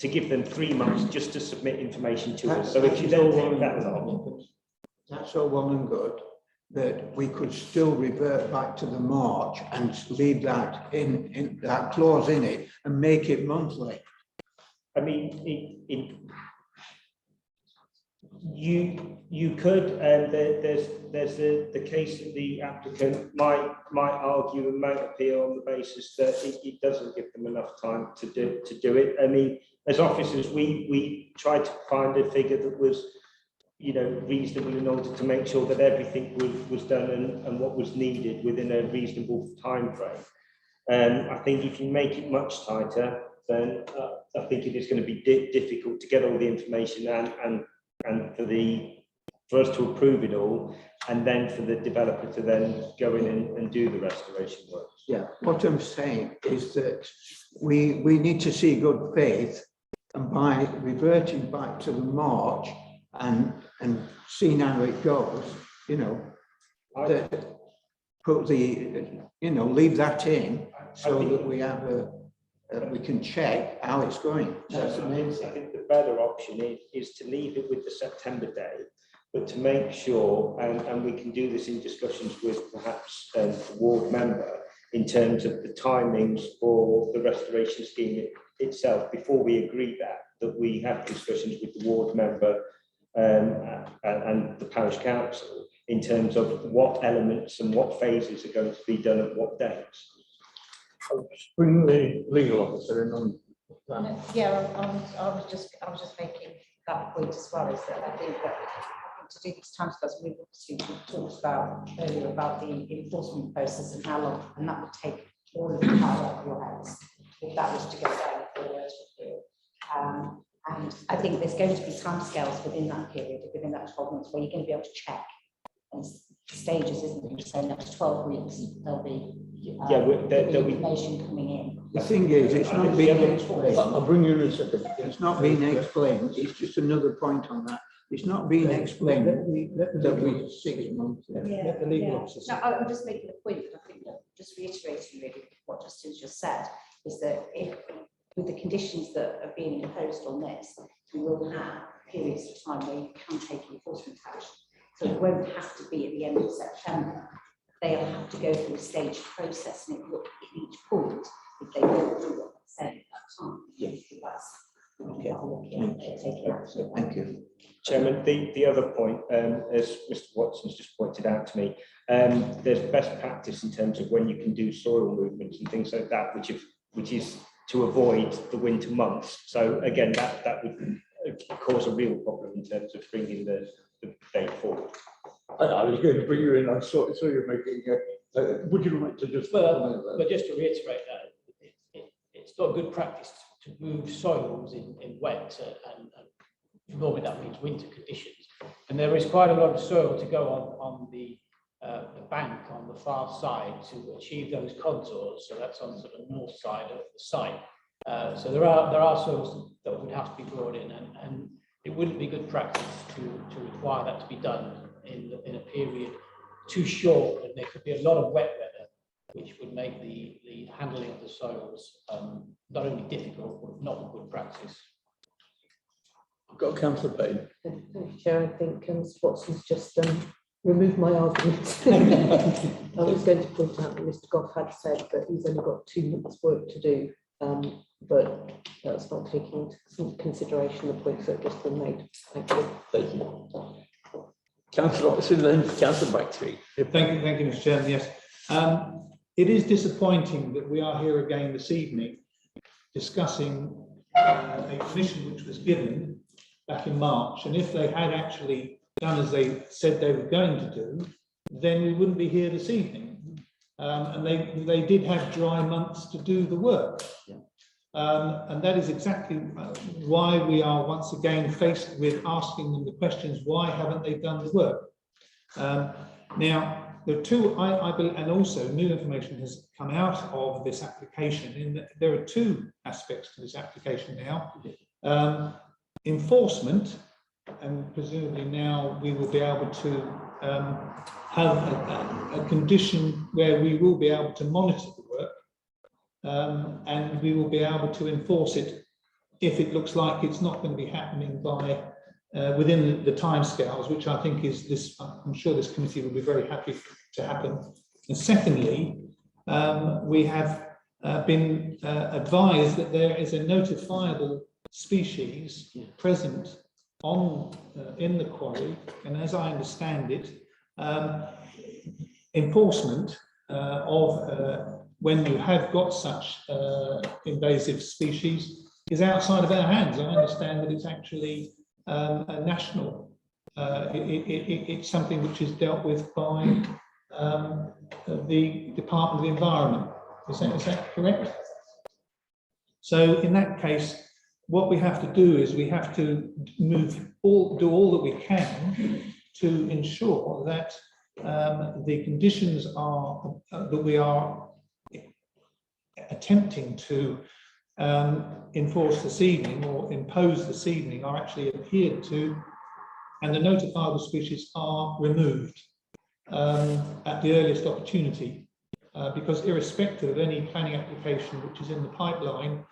to give them 3 months just to submit information to us. So if you then take that long, that's all well and good, that we could still revert back to the March and leave that in that clause in it and make it monthly. I mean, you could, and there's the case that the applicant might argue and might appeal on the basis that it doesn't give them enough time to do it. I mean, as officers, we tried to find a figure that was, you know, reasonable in order to make sure that everything was done and what was needed within a reasonable time frame. I think if you make it much tighter, then I think it is going to be difficult to get all the information and for us to approve it all, and then for the developer to then go in and do the restoration work. Yeah, what I'm saying is that we need to see good faith, and by reverting back to the March and seeing how it goes, you know, that put the, you know, leave that in so that we have we can check how it's going. That's the main thing. I think the better option is to leave it with the September date, but to make sure, and we can do this in discussions with perhaps the ward member in terms of the timings for the restoration scheme itself, before we agree that we have discussions with the ward member and the parish council in terms of what elements and what phases are going to be done at what dates. I'll bring the legal officer in on that. Yeah, I was just making that point as well, is that I think that to do these timescales, we've obviously talked about earlier about the enforcement process and how long, and that would take all of the power out of your hands if that was to go down for a rest period. And I think there's going to be timescales within that period, within that 12 months, where you're going to be able to check and stages, isn't it? So next 12 weeks, there'll be there'll be information coming in. The thing is, it's not being explained. I'll bring you in a second. It's not being explained. It's just another point on that. It's not being explained that we 6 months. Let the legal officer. No, I'm just making a point that I think that just reiterating really what Justin's just said is that if with the conditions that are being imposed on this, we will have periods of time where you can take enforcement action. So it won't have to be at the end of September. They'll have to go through a staged process, and at each point, if they don't do what they're saying at that time, yes, that's okay. Take it. Thank you. Chairman, the other point, as Mr. Watson's just pointed out to me, there's best practice in terms of when you can do soil movements and things like that, which is to avoid the winter months. So again, that would cause a real problem in terms of bringing the date forward. I was going to bring you in. I saw you're making. Would you like to just? But just to reiterate that it's not good practice to move soils in wet and normally that means winter conditions. And there is quite a lot of soil to go on the bank on the far side to achieve those contours. So that's on sort of north side of the site. So there are soils that would have to be brought in, and it wouldn't be good practice to require that to be done in a period too short, and there could be a lot of wet weather, which would make the handling of the soils not only difficult but not good practice. I've got Councillor Payne. Thank you, Chair. I think Mr. Watson's just removed my argument. I was going to point out that Mr. Goff had said that he's only got 2 months' work to do, but that's not taking into consideration the points that have just been made. Thank you. Thank you. Councillor Watson, then Councillor Brackley. Thank you, Mr. Chairman. Yes, it is disappointing that we are here again this evening discussing a commission which was given back in March, and if they had actually done as they said they were going to do, then we wouldn't be here this evening. And they did have dry months to do the work. And that is exactly why we are once again faced with asking them the questions, why haven't they done the work? Now, there are two, I believe, and also new information has come out of this application in that there are 2 aspects to this application now. Enforcement, and presumably now we will be able to have a condition where we will be able to monitor the work, and we will be able to enforce it if it looks like it's not going to be happening by within the timescales, which I think is this. I'm sure this committee will be very happy to happen. And secondly, we have been advised that there is a notifiable species present on in the quarry, and as I understand it, enforcement of when you have got such invasive species is outside of our hands. I understand that it's actually a national. It's something which is dealt with by the Department of the Environment. Is that correct? So in that case, what we have to do is we have to do all that we can to ensure that the conditions are that we are attempting to enforce this evening or impose this evening are actually adhered to, and the notifiable species are removed at the earliest opportunity, because irrespective of any planning application which is in the pipeline,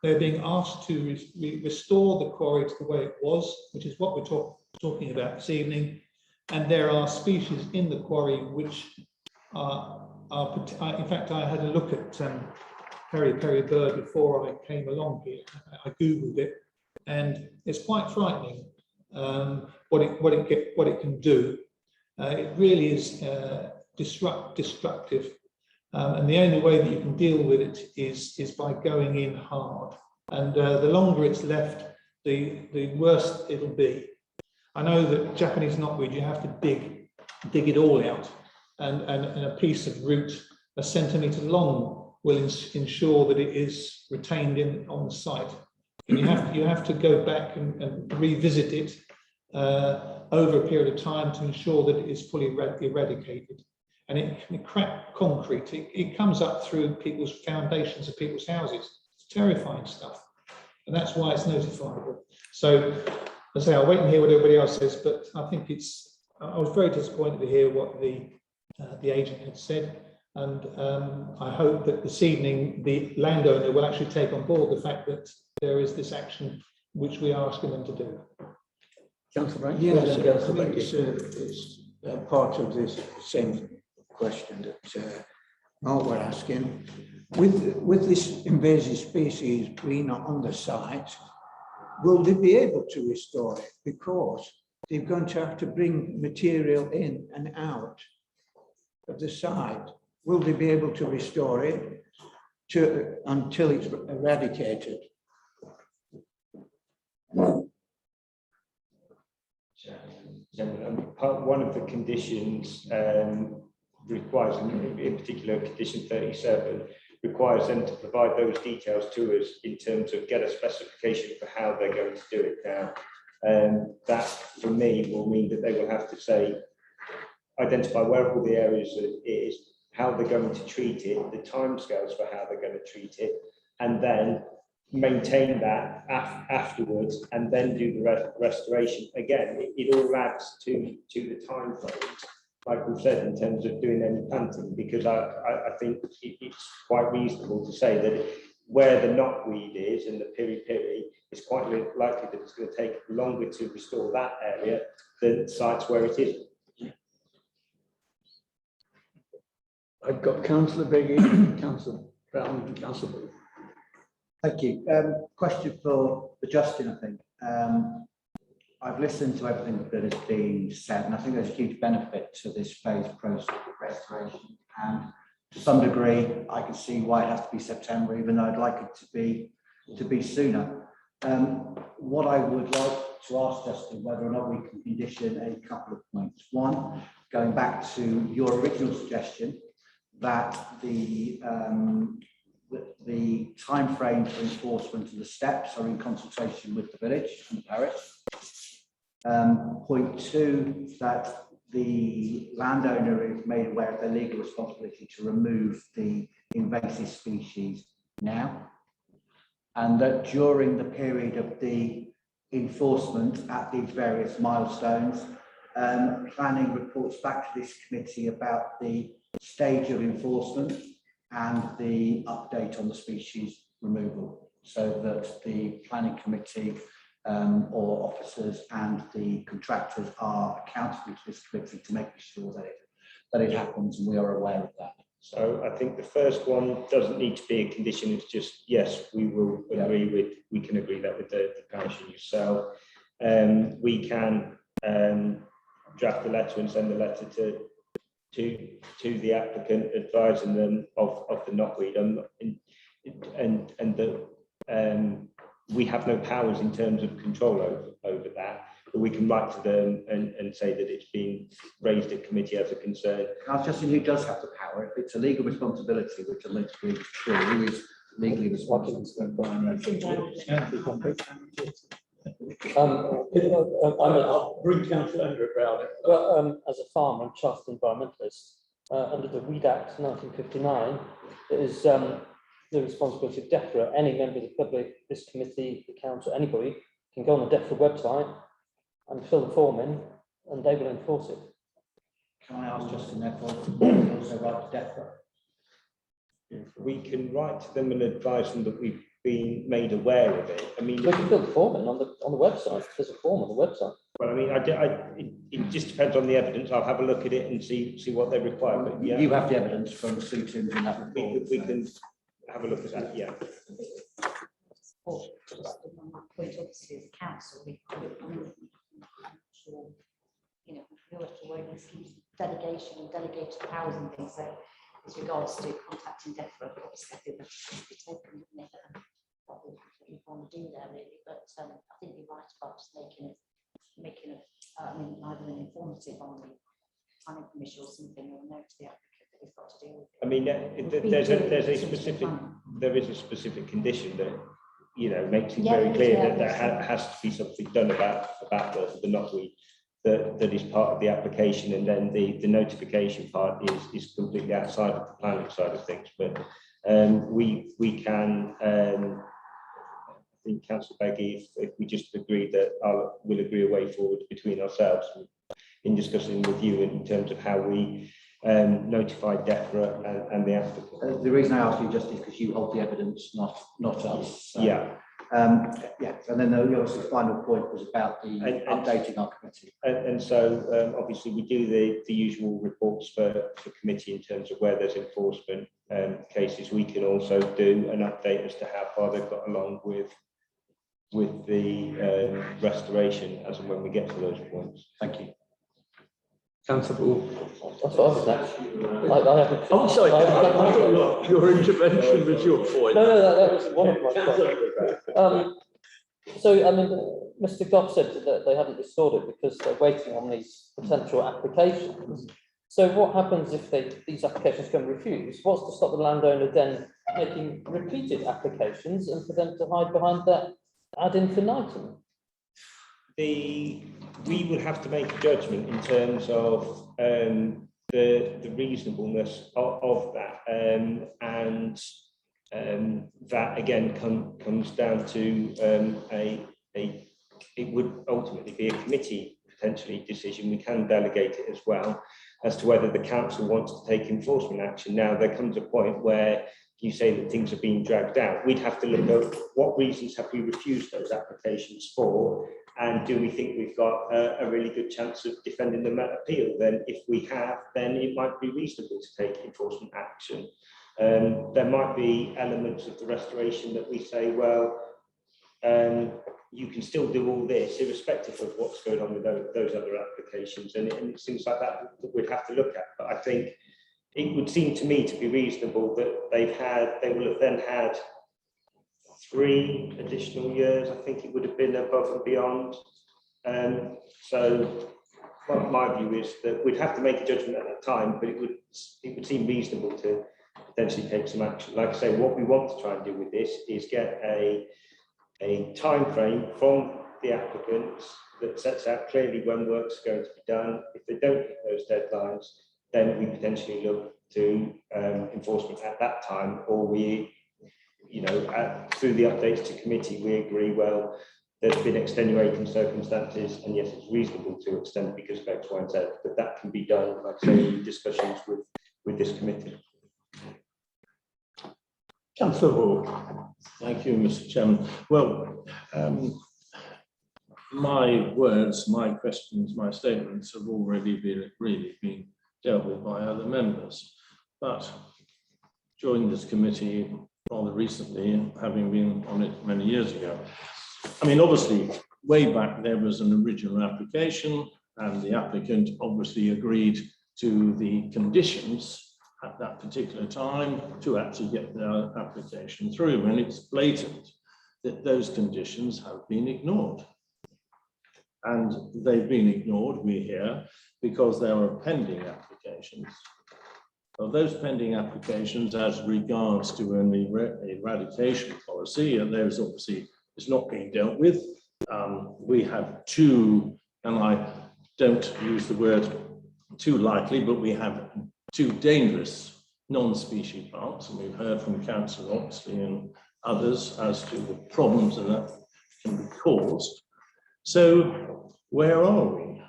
they're being asked to restore the quarry to the way it was, which is what we're talking about this evening. And there are species in the quarry which are in fact, I had a look at peri-peri bird before I came along here. I googled it, and it's quite frightening what it can do. It really is destructive. And the only way that you can deal with it is by going in hard. And the longer it's left, the worse it'll be. I know that Japanese knotweed, you have to dig it all out, and a piece of root a centimetre long will ensure that it is retained on the site. And you have to go back and revisit it over a period of time to ensure that it is fully eradicated. And it cracked concrete. It comes up through people's foundations of people's houses. It's terrifying stuff, and that's why it's notifiable. So, as I say, I'll wait and hear what everybody else says. But I think I was very disappointed to hear what the agent had said, and I hope that this evening the landowner will actually take on board the fact that there is this action which we are asking them to do. Councillor Brank? Yes, I think it's part of this same question that Mark were asking. With this invasive species being on the site, will they be able to restore it? Because they're going to have to bring material in and out of the site. Will they be able to restore it until it's eradicated? One of the conditions requires, in particular, condition 37, requires them to provide those details to us in terms of get a specification for how they're going to do it now. That, for me, will mean that they will have to say, identify where all the areas it is, how they're going to treat it, the timescales for how they're going to treat it, and then maintain that afterwards, and then do the restoration. Again, it all adds to the time frame, like we've said, in terms of doing any planting, because I think it's quite reasonable to say that where the knotweed is and the piri-piri, it's quite likely that it's going to take longer to restore that area than sites where it isn't. I've got Councillor Beggy, Councillor Brown, and Councillor Booth. Thank you. Question for Justin, I think. I've listened to everything that has been said, and I think there's a huge benefit to this phased process of restoration. And to some degree, I can see why it has to be September, even though I'd like it to be sooner. What I would like to ask Justin, whether or not we can condition a couple of points. One, going back to your original suggestion that the time frame for enforcement of the steps are in consultation with the village and the parish. Point two, that the landowner is made aware of their legal responsibility to remove the invasive species now, and that during the period of the enforcement at these various milestones, planning reports back to this committee about the stage of enforcement and the update on the species removal, so that the planning committee or officers and the contractors are accountable to this committee to make sure that it happens, and we are aware of that. So I think the first one doesn't need to be a condition. It's just, yes, we will agree with, we can agree that with the parish and yourself. We can draft a letter and send a letter to the applicant advising them of the knotweed, and that we have no powers in terms of control over that, but we can write to them and say that it's been raised at committee as a concern. Justin, who does have the power? If it's a legal responsibility, which I think is true, who is legally responsible? I'll bring Councillor Andrew Brown. Well, as a farmer and chartered environmentalist, under the Weed Act 1959, it is the responsibility of DEFRA. Any member of the public, this committee, the council, anybody can go on the DEFRA website and fill the form in, and they will enforce it. Can I ask Justin, therefore, also write to DEFRA? We can write to them and advise them that we've been made aware of it. I mean, we can fill the form in on the website. There's a form on the website. Well, I mean, it just depends on the evidence. I'll have a look at it and see what they require. But yeah, you have the evidence from Susan in that report. We can have a look at that. Yeah. Point obviously as council, we sure, you know, we have to work with delegation and delegated powers and things. So, as regards to contacting DEFRA, obviously, I think that should be taken, what we want to do there, really. But I think you're right about just making it, I mean, either an informative on the planning commission or something, or a note to the applicant that we've got to deal with. I mean, there is a specific condition that, you know, makes it very clear that there has to be something done about the knotweed that is part of the application, and then the notification part is completely outside of the planning side of things. But we can, I think, Councillor Beggy, if we just agree that we'll agree a way forward between ourselves in discussing with you in terms of how we notify DEFRA and the applicant. The reason I asked you just is because you hold the evidence, not us. So. Yeah. Yes, and then the obviously final point was about the updating our committee. And so obviously we do the usual reports for committee in terms of where there's enforcement cases. We can also do an update as to how far they've got along with with the restoration as and when we get to those points. Thank you. Councillor Ball. That's what I was saying. I haven't. Oh, sorry, I thought your intervention was your point. No, that was one of my questions. So, I mean, Mr. Goff said that they haven't restored it because they're waiting on these potential applications. So what happens if these applications come refused? What's to stop the landowner then making repeated applications and for them to hide behind that ad infinitum? We would have to make a judgment in terms of the reasonableness of that, and that again comes down to it would ultimately be a committee potentially decision. We can delegate it as well as to whether the council wants to take enforcement action. Now there comes a point where you say that things are being dragged out. We'd have to look at what reasons have we refused those applications for, and do we think we've got a really good chance of defending them at appeal? Then if we have, then it might be reasonable to take enforcement action. There might be elements of the restoration that we say, well, you can still do all this irrespective of what's going on with those other applications, and it's things like that we'd have to look at. But I think it would seem to me to be reasonable that they will have then had 3 additional years. I think it would have been above and beyond. So my view is that we'd have to make a judgment at that time, but it would seem reasonable to potentially take some action. Like I say, what we want to try and do with this is get a time frame from the applicants that sets out clearly when work's going to be done. If they don't hit those deadlines, then we potentially look to enforcement at that time, or we, through the updates to committee, we agree, well, there's been extenuating circumstances, and yes, it's reasonable to extend because of X, Y, and Z, but that can be done, like I say, in discussions with this committee. Councillor Hall. Thank you, Mr. Chairman. Well, my words, my questions, my statements have already been dealt with by other members, but joined this committee rather recently, having been on it many years ago. I mean, obviously, way back there was an original application, and the applicant obviously agreed to the conditions at that particular time to actually get their application through, and it's blatant that those conditions have been ignored. And they've been ignored, we hear, because there are pending applications. Well, those pending applications as regards to an eradication policy, and there's obviously, it's not being dealt with. We have 2, and I don't use the word too lightly, but we have 2 dangerous non-species parks, and we've heard from Councillor Oxley and others as to the problems that can be caused. So where are we?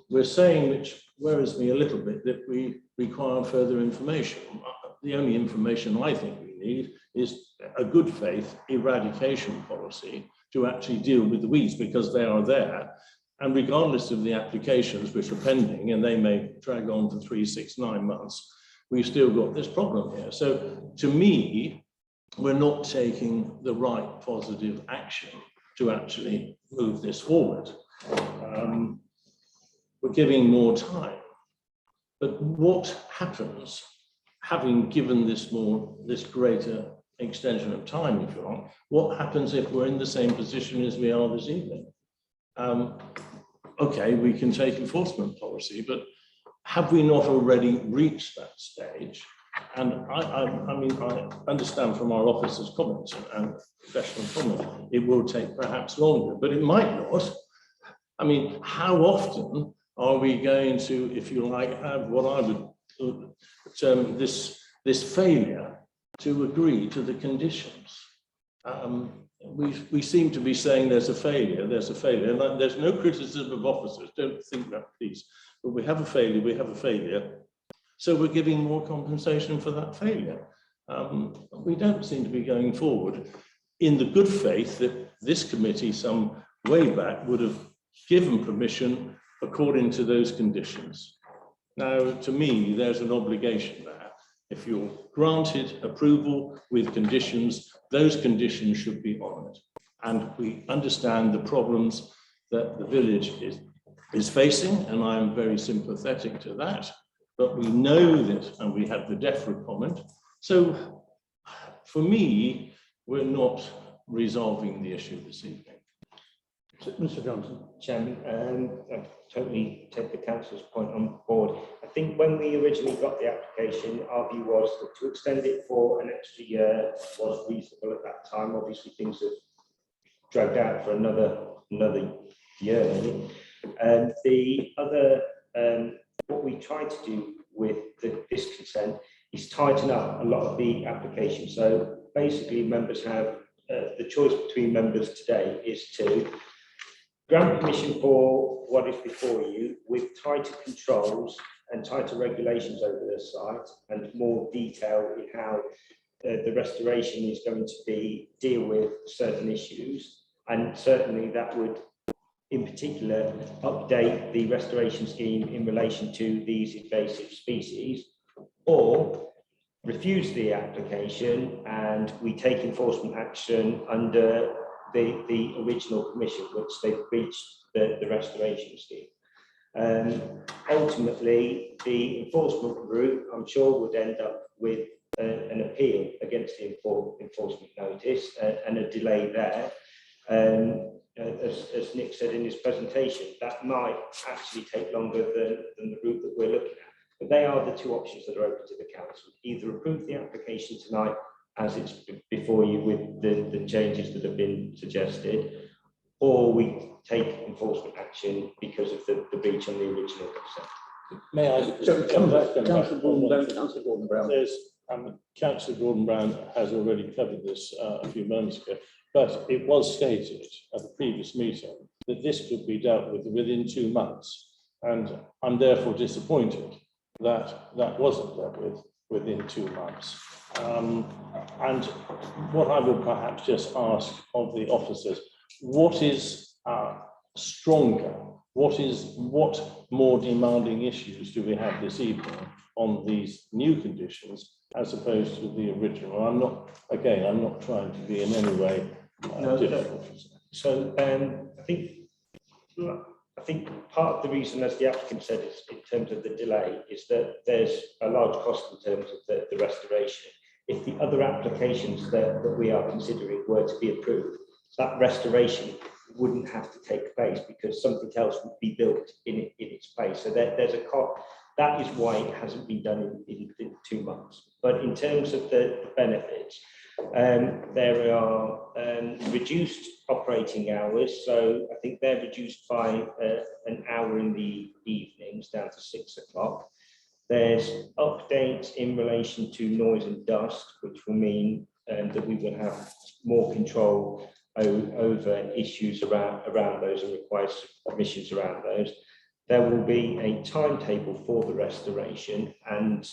We're saying, which worries me a little bit, that we require further information. The only information I think we need is a good faith eradication policy to actually deal with the weeds, because they are there. And regardless of the applications which are pending, and they may drag on for 3, 6, 9 months, we've still got this problem here. So to me, we're not taking the right positive action to actually move this forward. We're giving more time. But what happens, having given this greater extension of time, if you want, what happens if we're in the same position as we are this evening? Okay, we can take enforcement policy, but have we not already reached that stage? And I mean, I understand from our officers' comments and professional comments, it will take perhaps longer, but it might not. I mean, how often are we going to, if you like, have what I would term this failure to agree to the conditions? We seem to be saying there's a failure, and there's no criticism of officers, don't think that, please. But we have a failure, so we're giving more compensation for that failure. We don't seem to be going forward in the good faith that this committee some way back would have given permission according to those conditions. Now, to me, there's an obligation there. If you're granted approval with conditions, those conditions should be honoured. and we understand the problems that the village is facing, and I'm very sympathetic to that. But we know that, and we have the DEFRA comment. So for me, we're not resolving the issue this evening. Mr. Johnson. Chairman, I totally take the councillor's point on board. I think when we originally got the application, our view was that to extend it for an extra year was reasonable at that time. Obviously, things have dragged out for another year, maybe. And the other, what we try to do with this consent is tighten up a lot of the applications. So basically, members have the choice between members today is to grant permission for what is before you with tighter controls and tighter regulations over the site and more detail in how the restoration is going to deal with certain issues. And certainly that would, in particular, update the restoration scheme in relation to these invasive species, or refuse the application and we take enforcement action under the original permission which they've breached the restoration scheme. Ultimately, the enforcement route, I'm sure, would end up with an appeal against the enforcement notice and a delay there. As Nick said in his presentation, that might actually take longer than the route that we're looking at. But they are the two options that are open to the council. Either approve the application tonight as it's before you with the changes that have been suggested, or we take enforcement action because of the breach on the original consent. May I? Councillor Gordon Brown. There's, Councillor Gordon Brown has already covered this a few moments ago, but it was stated at the previous meeting that this could be dealt with within 2 months, and I'm therefore disappointed that that wasn't dealt with within 2 months. And what I would perhaps just ask of the officers, what is stronger? What more demanding issues do we have this evening on these new conditions as opposed to the original? I'm not trying to be in any way difficult. So I think part of the reason, as the applicant said, is in terms of the delay, is that there's a large cost in terms of the restoration. If the other applications that we are considering were to be approved, that restoration wouldn't have to take place because something else would be built in its place. So there's a cost. That is why it hasn't been done in 2 months. But in terms of the benefits, there are reduced operating hours. So I think they're reduced by an hour in the evenings down to 6 o'clock. There's updates in relation to noise and dust, which will mean that we will have more control over issues around those and require permissions around those. There will be a timetable for the restoration, and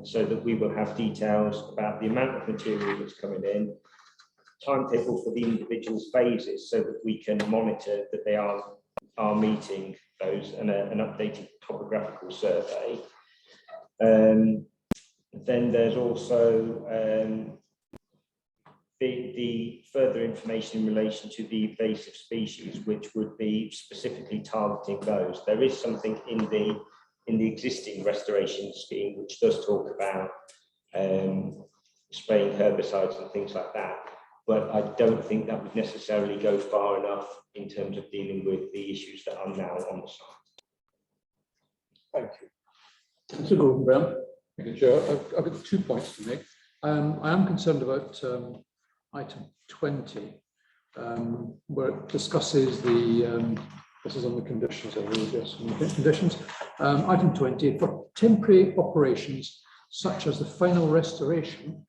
so that we will have details about the amount of material that's coming in, timetable for the individual phases so that we can monitor that they are meeting those, and an updated topographical survey. Then there's also the further information in relation to the invasive species, which would be specifically targeting those. There is something in the existing restoration scheme which does talk about spraying herbicides and things like that, but I don't think that would necessarily go far enough in terms of dealing with the issues that are now on the site. Thank you. Mr. Gordon Brown. Thank you, Chair. I've got 2 points to make. I am concerned about item 20, where it discusses the, this is on the conditions, I believe, yes, on the conditions. Item 20, for temporary operations, such as the final restoration,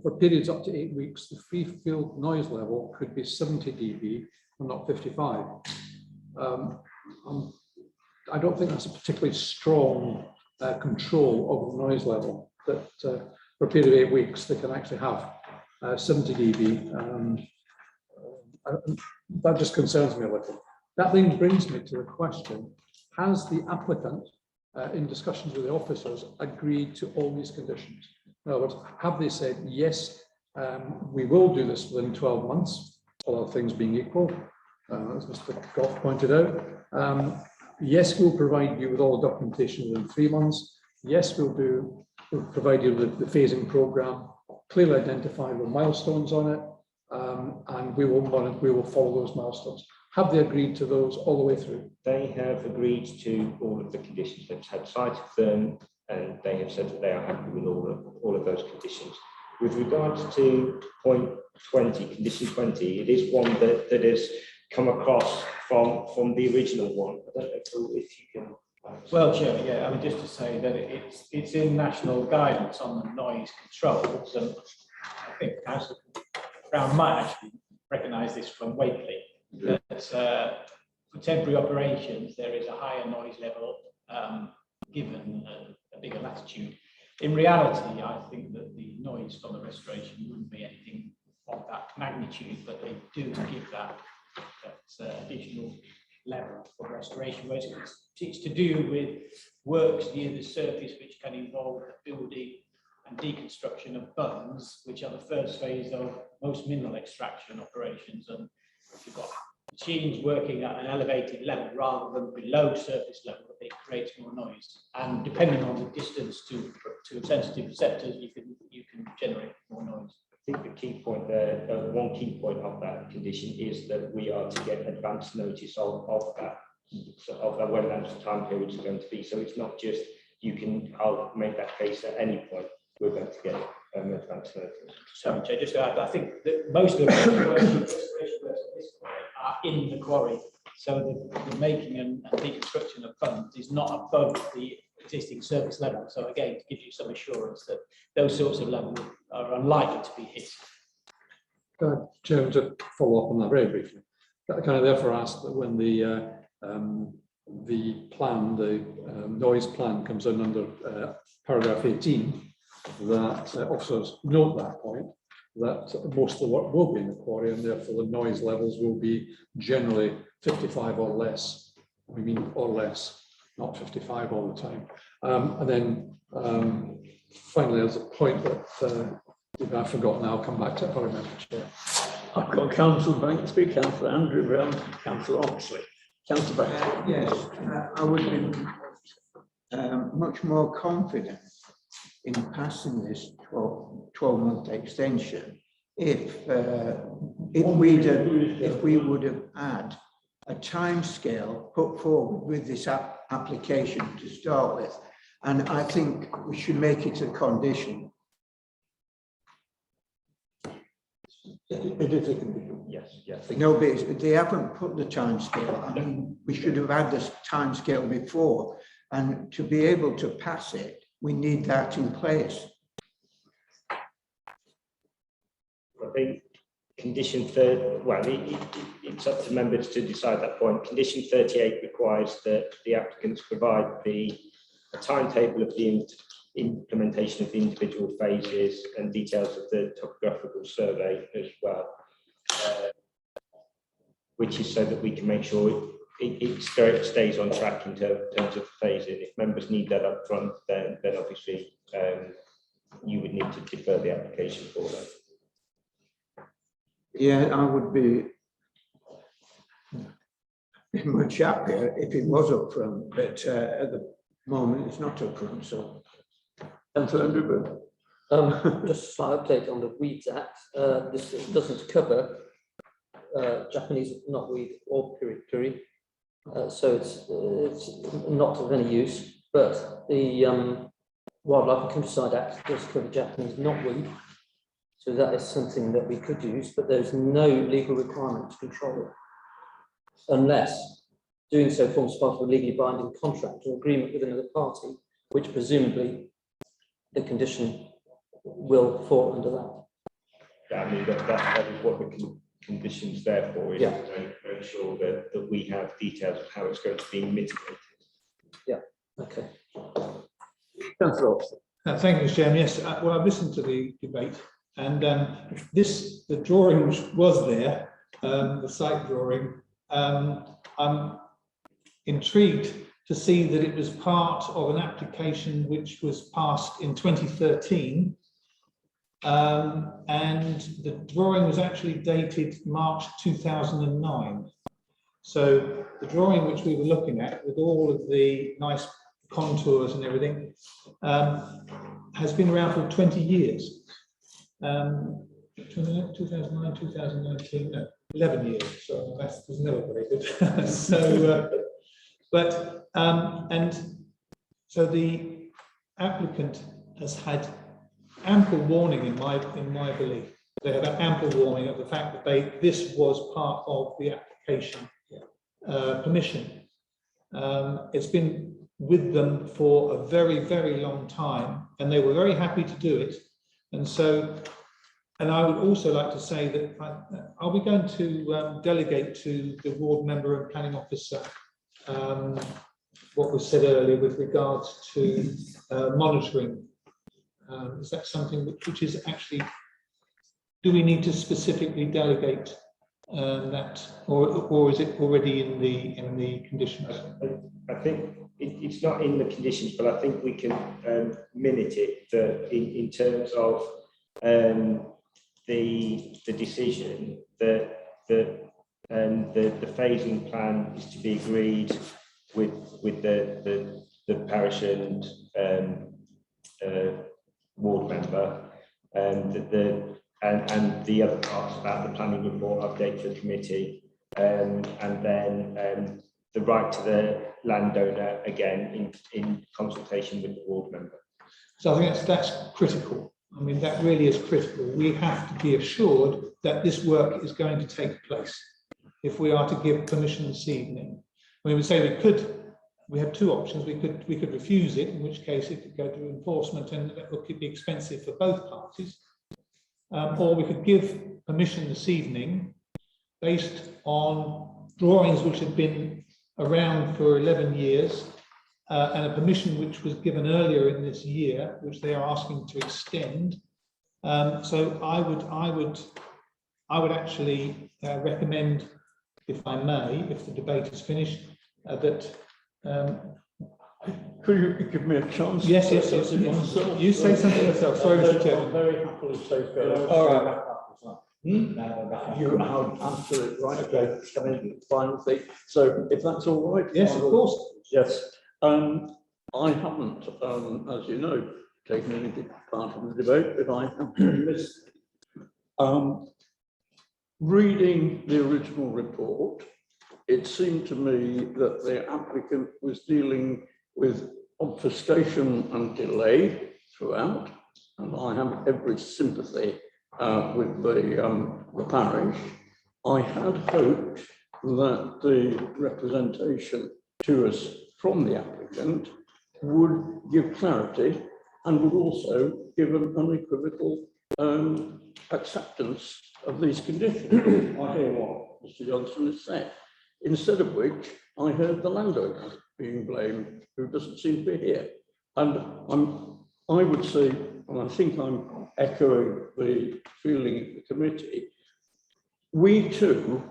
for periods up to 8 weeks, the free field noise level could be 70 dB and not 55. I don't think that's a particularly strong control of the noise level, that for a period of 8 weeks, they can actually have 70 dB. That just concerns me a little. That then brings me to the question, has the applicant, in discussions with the officers, agreed to all these conditions? In other words, have they said, yes, we will do this within 12 months, all other things being equal, as Mr. Goff pointed out. Yes, we'll provide you with all the documentation within 3 months. Yes, we'll provide you with the phasing programme, clearly identify the milestones on it, and we will follow those milestones. Have they agreed to those all the way through? They have agreed to all of the conditions. They've had sight of them, and they have said that they are happy with all of those conditions. With regards to point 20, condition 20, it is one that has come across from the original one. I don't know if you can. Well, Chair, yeah, I mean, just to say that it's in national guidance on the noise controls, and I think Councillor Brown might actually recognise this from Wakely, that for temporary operations, there is a higher noise level given a bigger latitude. In reality, I think that the noise from the restoration wouldn't be anything of that magnitude, but they do give that additional level for restoration, whereas it's to do with works near the surface which can involve the building and deconstruction of bones, which are the first phase of most mineral extraction operations. And if you've got machines working at an elevated level rather than below surface level, it creates more noise. And depending on the distance to sensitive receptors, you can generate more noise. I think the key point there, one key point of that condition is that we are to get advance notice of that when that time period is going to be. So it's not just I'll make that case at any point. We're going to get advance notice. Sorry, Jay, just to add, I think that most of the restoration works at this point are in the quarry. So the making and deconstruction of bones is not above the existing surface level. So again, to give you some assurance that those sorts of levels are unlikely to be hit. Chairman, to follow up on that very briefly, can I therefore ask that when the noise plan comes in under paragraph 18, that officers note that point, that most of the work will be in the quarry, and therefore the noise levels will be generally 55 or less. We mean or less, not 55 all the time. And then finally, there's a point that I've forgotten. I'll come back to it. Sorry, Mr. Chair. I've got Councillor Banksby, Councillor Andrew Brown, Councillor Oxley. Councillor Banksby. Yes, I would be much more confident in passing this 12-month extension if we would have had a time scale put forward with this application to start with. And I think we should make it a condition. It is a condition. Yes, yes. No, but they haven't put the time scale. I mean, we should have had this time scale before, and to be able to pass it, we need that in place. I think condition it's up to members to decide that point. Condition 38 requires that the applicants provide a timetable of the implementation of the individual phases and details of the topographical survey as well, which is so that we can make sure it stays on track in terms of phasing. If members need that up front, then obviously you would need to defer the application for that. Yeah, I would be much happier if it was up front, but at the moment it's not up front. So, Councillor Andrew Brown. Just a slight update on the Weeds Act. This doesn't cover Japanese knotweed or piri-piri, so it's not of any use. But the Wildlife and Countryside Act does cover Japanese knotweed, so that is something that we could use. But there's no legal requirement to control it, unless doing so forms part of a legally binding contract or agreement with another party, which presumably the condition will fall under that. Yeah, I mean, that is what the conditions there for, is Yeah. to make sure that we have details of how it's going to be mitigated. Yeah, okay. Councillor Oxley. Thank you, Mr. Chairman. Yes, well, I've listened to the debate, and the drawing was there, the site drawing. I'm intrigued to see that it was part of an application which was passed in 2013 and the drawing was actually dated March 2009. So the drawing which we were looking at, with all of the nice contours and everything, has been around for 20 years. 2009, 2019, no, 11 years. So that's never very good. So, and so the applicant has had ample warning, in my belief. They have had ample warning of the fact that this was part of the application permission. It's been with them for a very, very long time, and they were very happy to do it. And so, and I would also like to say that, are we going to delegate to the ward member and planning officer what was said earlier with regards to monitoring? Is that something which is actually, do we need to specifically delegate that, or is it already in the conditions? I think it's not in the conditions, but I think we can minute it in terms of the decision that the phasing plan is to be agreed with the parish and ward member, and the other parts about the planning report update to the committee, and then the right to the landowner again in consultation with the ward member. So I think that's critical. I mean, that really is critical. We have to be assured that this work is going to take place if we are to give permission this evening. I mean, we say we have two options. We could refuse it, in which case it could go to enforcement and that could be expensive for both parties. Or we could give permission this evening based on drawings which have been around for 11 years and a permission which was given earlier in this year, which they are asking to extend. So I would actually recommend, if I may, if the debate is finished, that could you give me a chance? Yes. You say something yourself. Sorry, Mr. Chairman. Very happily say so. All right. You answer it right. Okay. Final thing. So if that's all right. Yes, of course. Yes. I haven't, as you know, taken any part in the debate, but I have missed reading the original report. It seemed to me that the applicant was dealing with obfuscation and delay throughout, and I have every sympathy with the parish. I had hoped that the representation to us from the applicant would give clarity and would also give an unequivocal acceptance of these conditions. I hear what Mr. Johnson has said. Instead of which, I heard the landowner being blamed, who doesn't seem to be here. And I would say, and I think I'm echoing the feeling of the committee, we too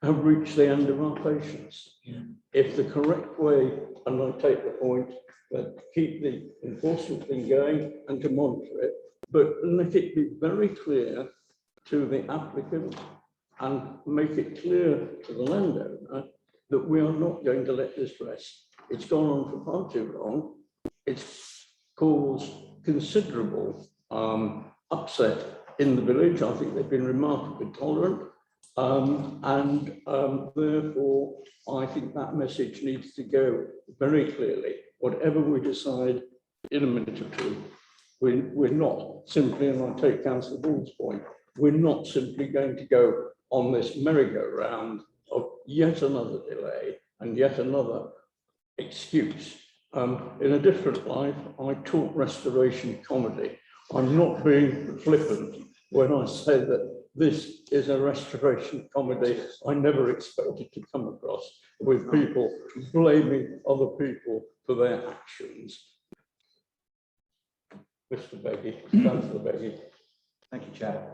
have reached the end of our patience. Yeah. If the correct way, and I take the point that keep the enforcement thing going and to monitor it, but let it be very clear to the applicant and make it clear to the landowner that we are not going to let this rest. It's gone on for far too long. It's caused considerable upset in the village. I think they've been remarkably tolerant. Therefore, I think that message needs to go very clearly. Whatever we decide in a minute or two, we're not simply, and I take Councillor Ball's point, we're not simply going to go on this merry-go-round of yet another delay and yet another excuse. In a different life, I taught restoration comedy. I'm not being flippant when I say that this is a restoration comedy I never expected to come across, with people blaming other people for their actions. Mr. Beggy, Councillor Beggy. Thank you, Chair.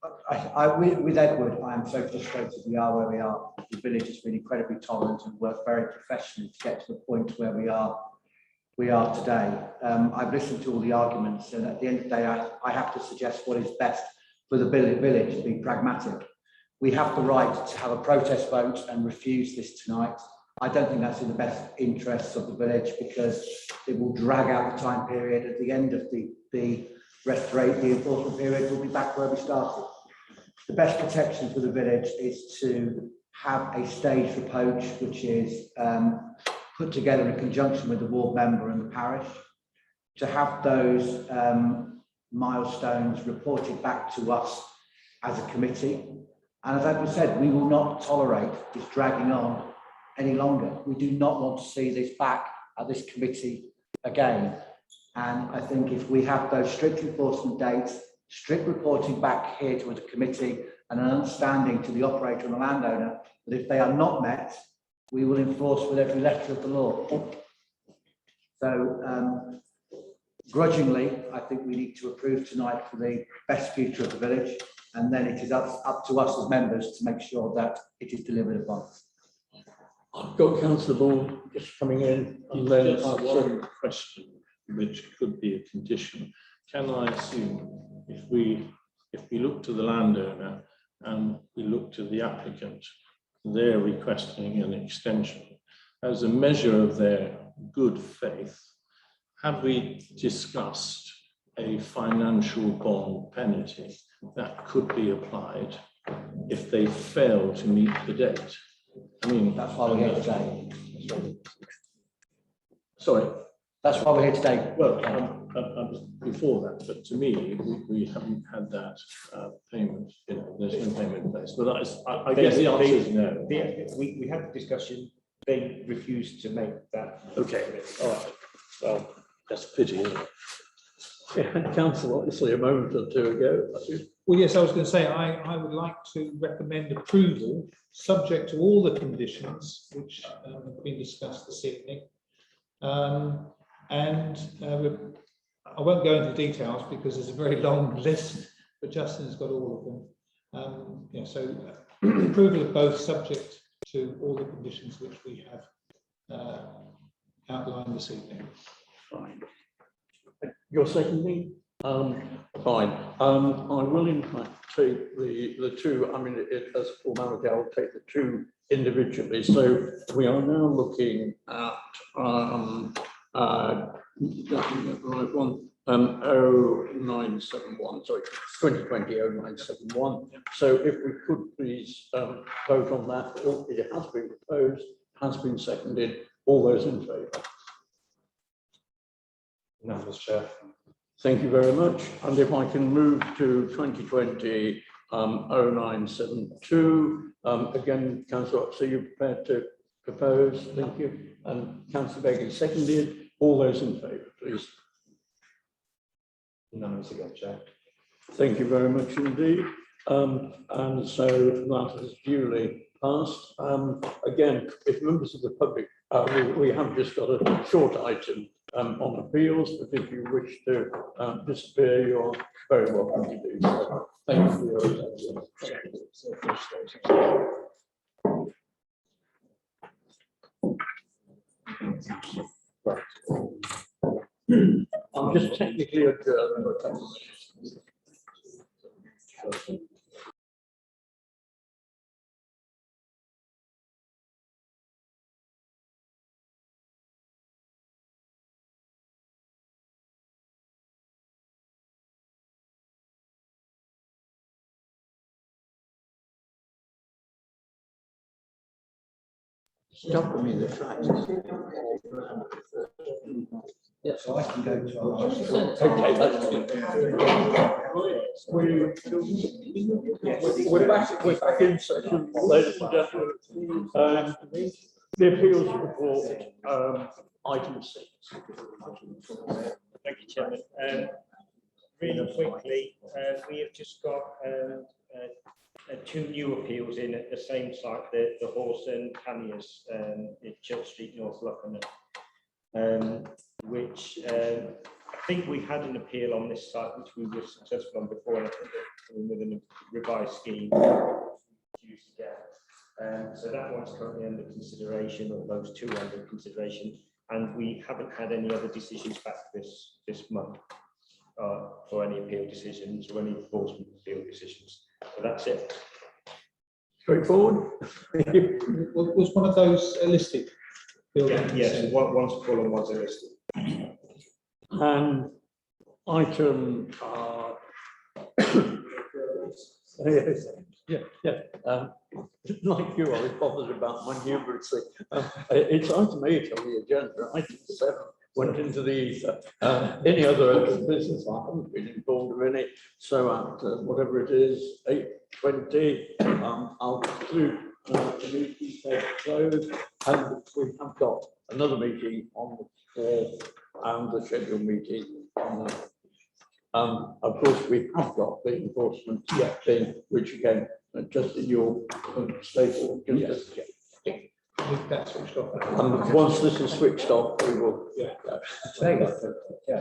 With Edward, I am so frustrated we are where we are. The village has been incredibly tolerant and worked very professionally to get to the point where we are we are today. I've listened to all the arguments, and at the end of the day, I have to suggest what is best for the village, to be pragmatic. We have the right to have a protest vote and refuse this tonight. I don't think that's in the best interests of the village, because it will drag out the time period. At the end of the enforcement period, we'll be back where we started. The best protection for the village is to have a staged approach, which is put together in conjunction with the ward member and the parish, to have those milestones reported back to us as a committee. And as Edward said, we will not tolerate this dragging on any longer. We do not want to see this back at this committee again. And I think if we have those strict enforcement dates, strict reporting back here to the committee, and an understanding to the operator and the landowner that if they are not met, we will enforce with every letter of the law. So grudgingly, I think we need to approve tonight for the best future of the village, and then it is up to us as members to make sure that it is delivered upon. I've got Councillor Vaughan just coming in, and then Just one question, which could be a condition. Can I assume if we look to the landowner and we look to the applicant, they're requesting an extension as a measure of their good faith, have we discussed a financial bond penalty that could be applied if they fail to meet the date? I mean, that's why we're here today. Sorry. That's why we're here today. Well, before that, but to me, we haven't had that payment. You know, there's no payment in place. But that is, I guess the answer is no. We had the discussion. They refused to make that. Okay. All right. Well, that's a pity, isn't it? Yeah, Councillor, obviously a moment or two ago. Well, yes, I was going to say, I would like to recommend approval, subject to all the conditions which have been discussed this evening. I won't go into details because there's a very long list, but Justin's got all of them. Yeah, so approval of both, subject to all the conditions which we have outlined this evening. Fine. You're seconding? Fine. I will in fact take the two, I mean, as a formality, I'll take the two individually. So we are now looking at right one, 0971, sorry, 2020-0971. So if we could please vote on that. It has been proposed, has been seconded. All those in favour? No, Mr. Chair. Thank you very much. And if I can move to 2020-0972, again, Councillor Oxley, you're prepared to propose? Thank you. And Councillor Begg seconded. All those in favour, please. Unanimous again, Chair. Thank you very much indeed. And so that is duly passed. Again, if members of the public, we have just got a short item on appeals, but if you wish to disappear, you're very welcome to do so. Thank you for your attention. Right. I'm just technically adjourned for a couple of minutes. Stop me in the tracks. Yeah, so I can go to. Okay, that's we're back in session, ladies and gentlemen. The appeals report, item 6. Thank you, Chairman. Really quickly, we have just got two new appeals in at the same site, the Horse and Panniers in Church Street, North Luckham, which I think we had an appeal on this site, which we were successful on before, and I think with a revised scheme. So that one's currently under consideration, or those two under consideration. and we haven't had any other decisions back this month for any appeal decisions or any enforcement appeal decisions. So that's it. Straightforward. Was one of those listed? Yes, one's full and one's illicit. And item like you, I was bothered about my numeracy. It's item 8 on the agenda. Item 7 went into the ether. Any other business? I haven't been informed of any. So at whatever it is, 8:20, I'll conclude the meeting take close, and we have got another meeting on the 4th and the scheduled meeting on the of course, we have got the enforcement thing, which again, just in your staple. Yes. That's switched off. Once this is switched off, we will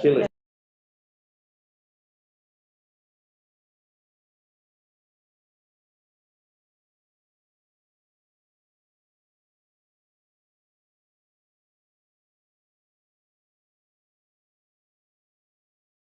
kill it.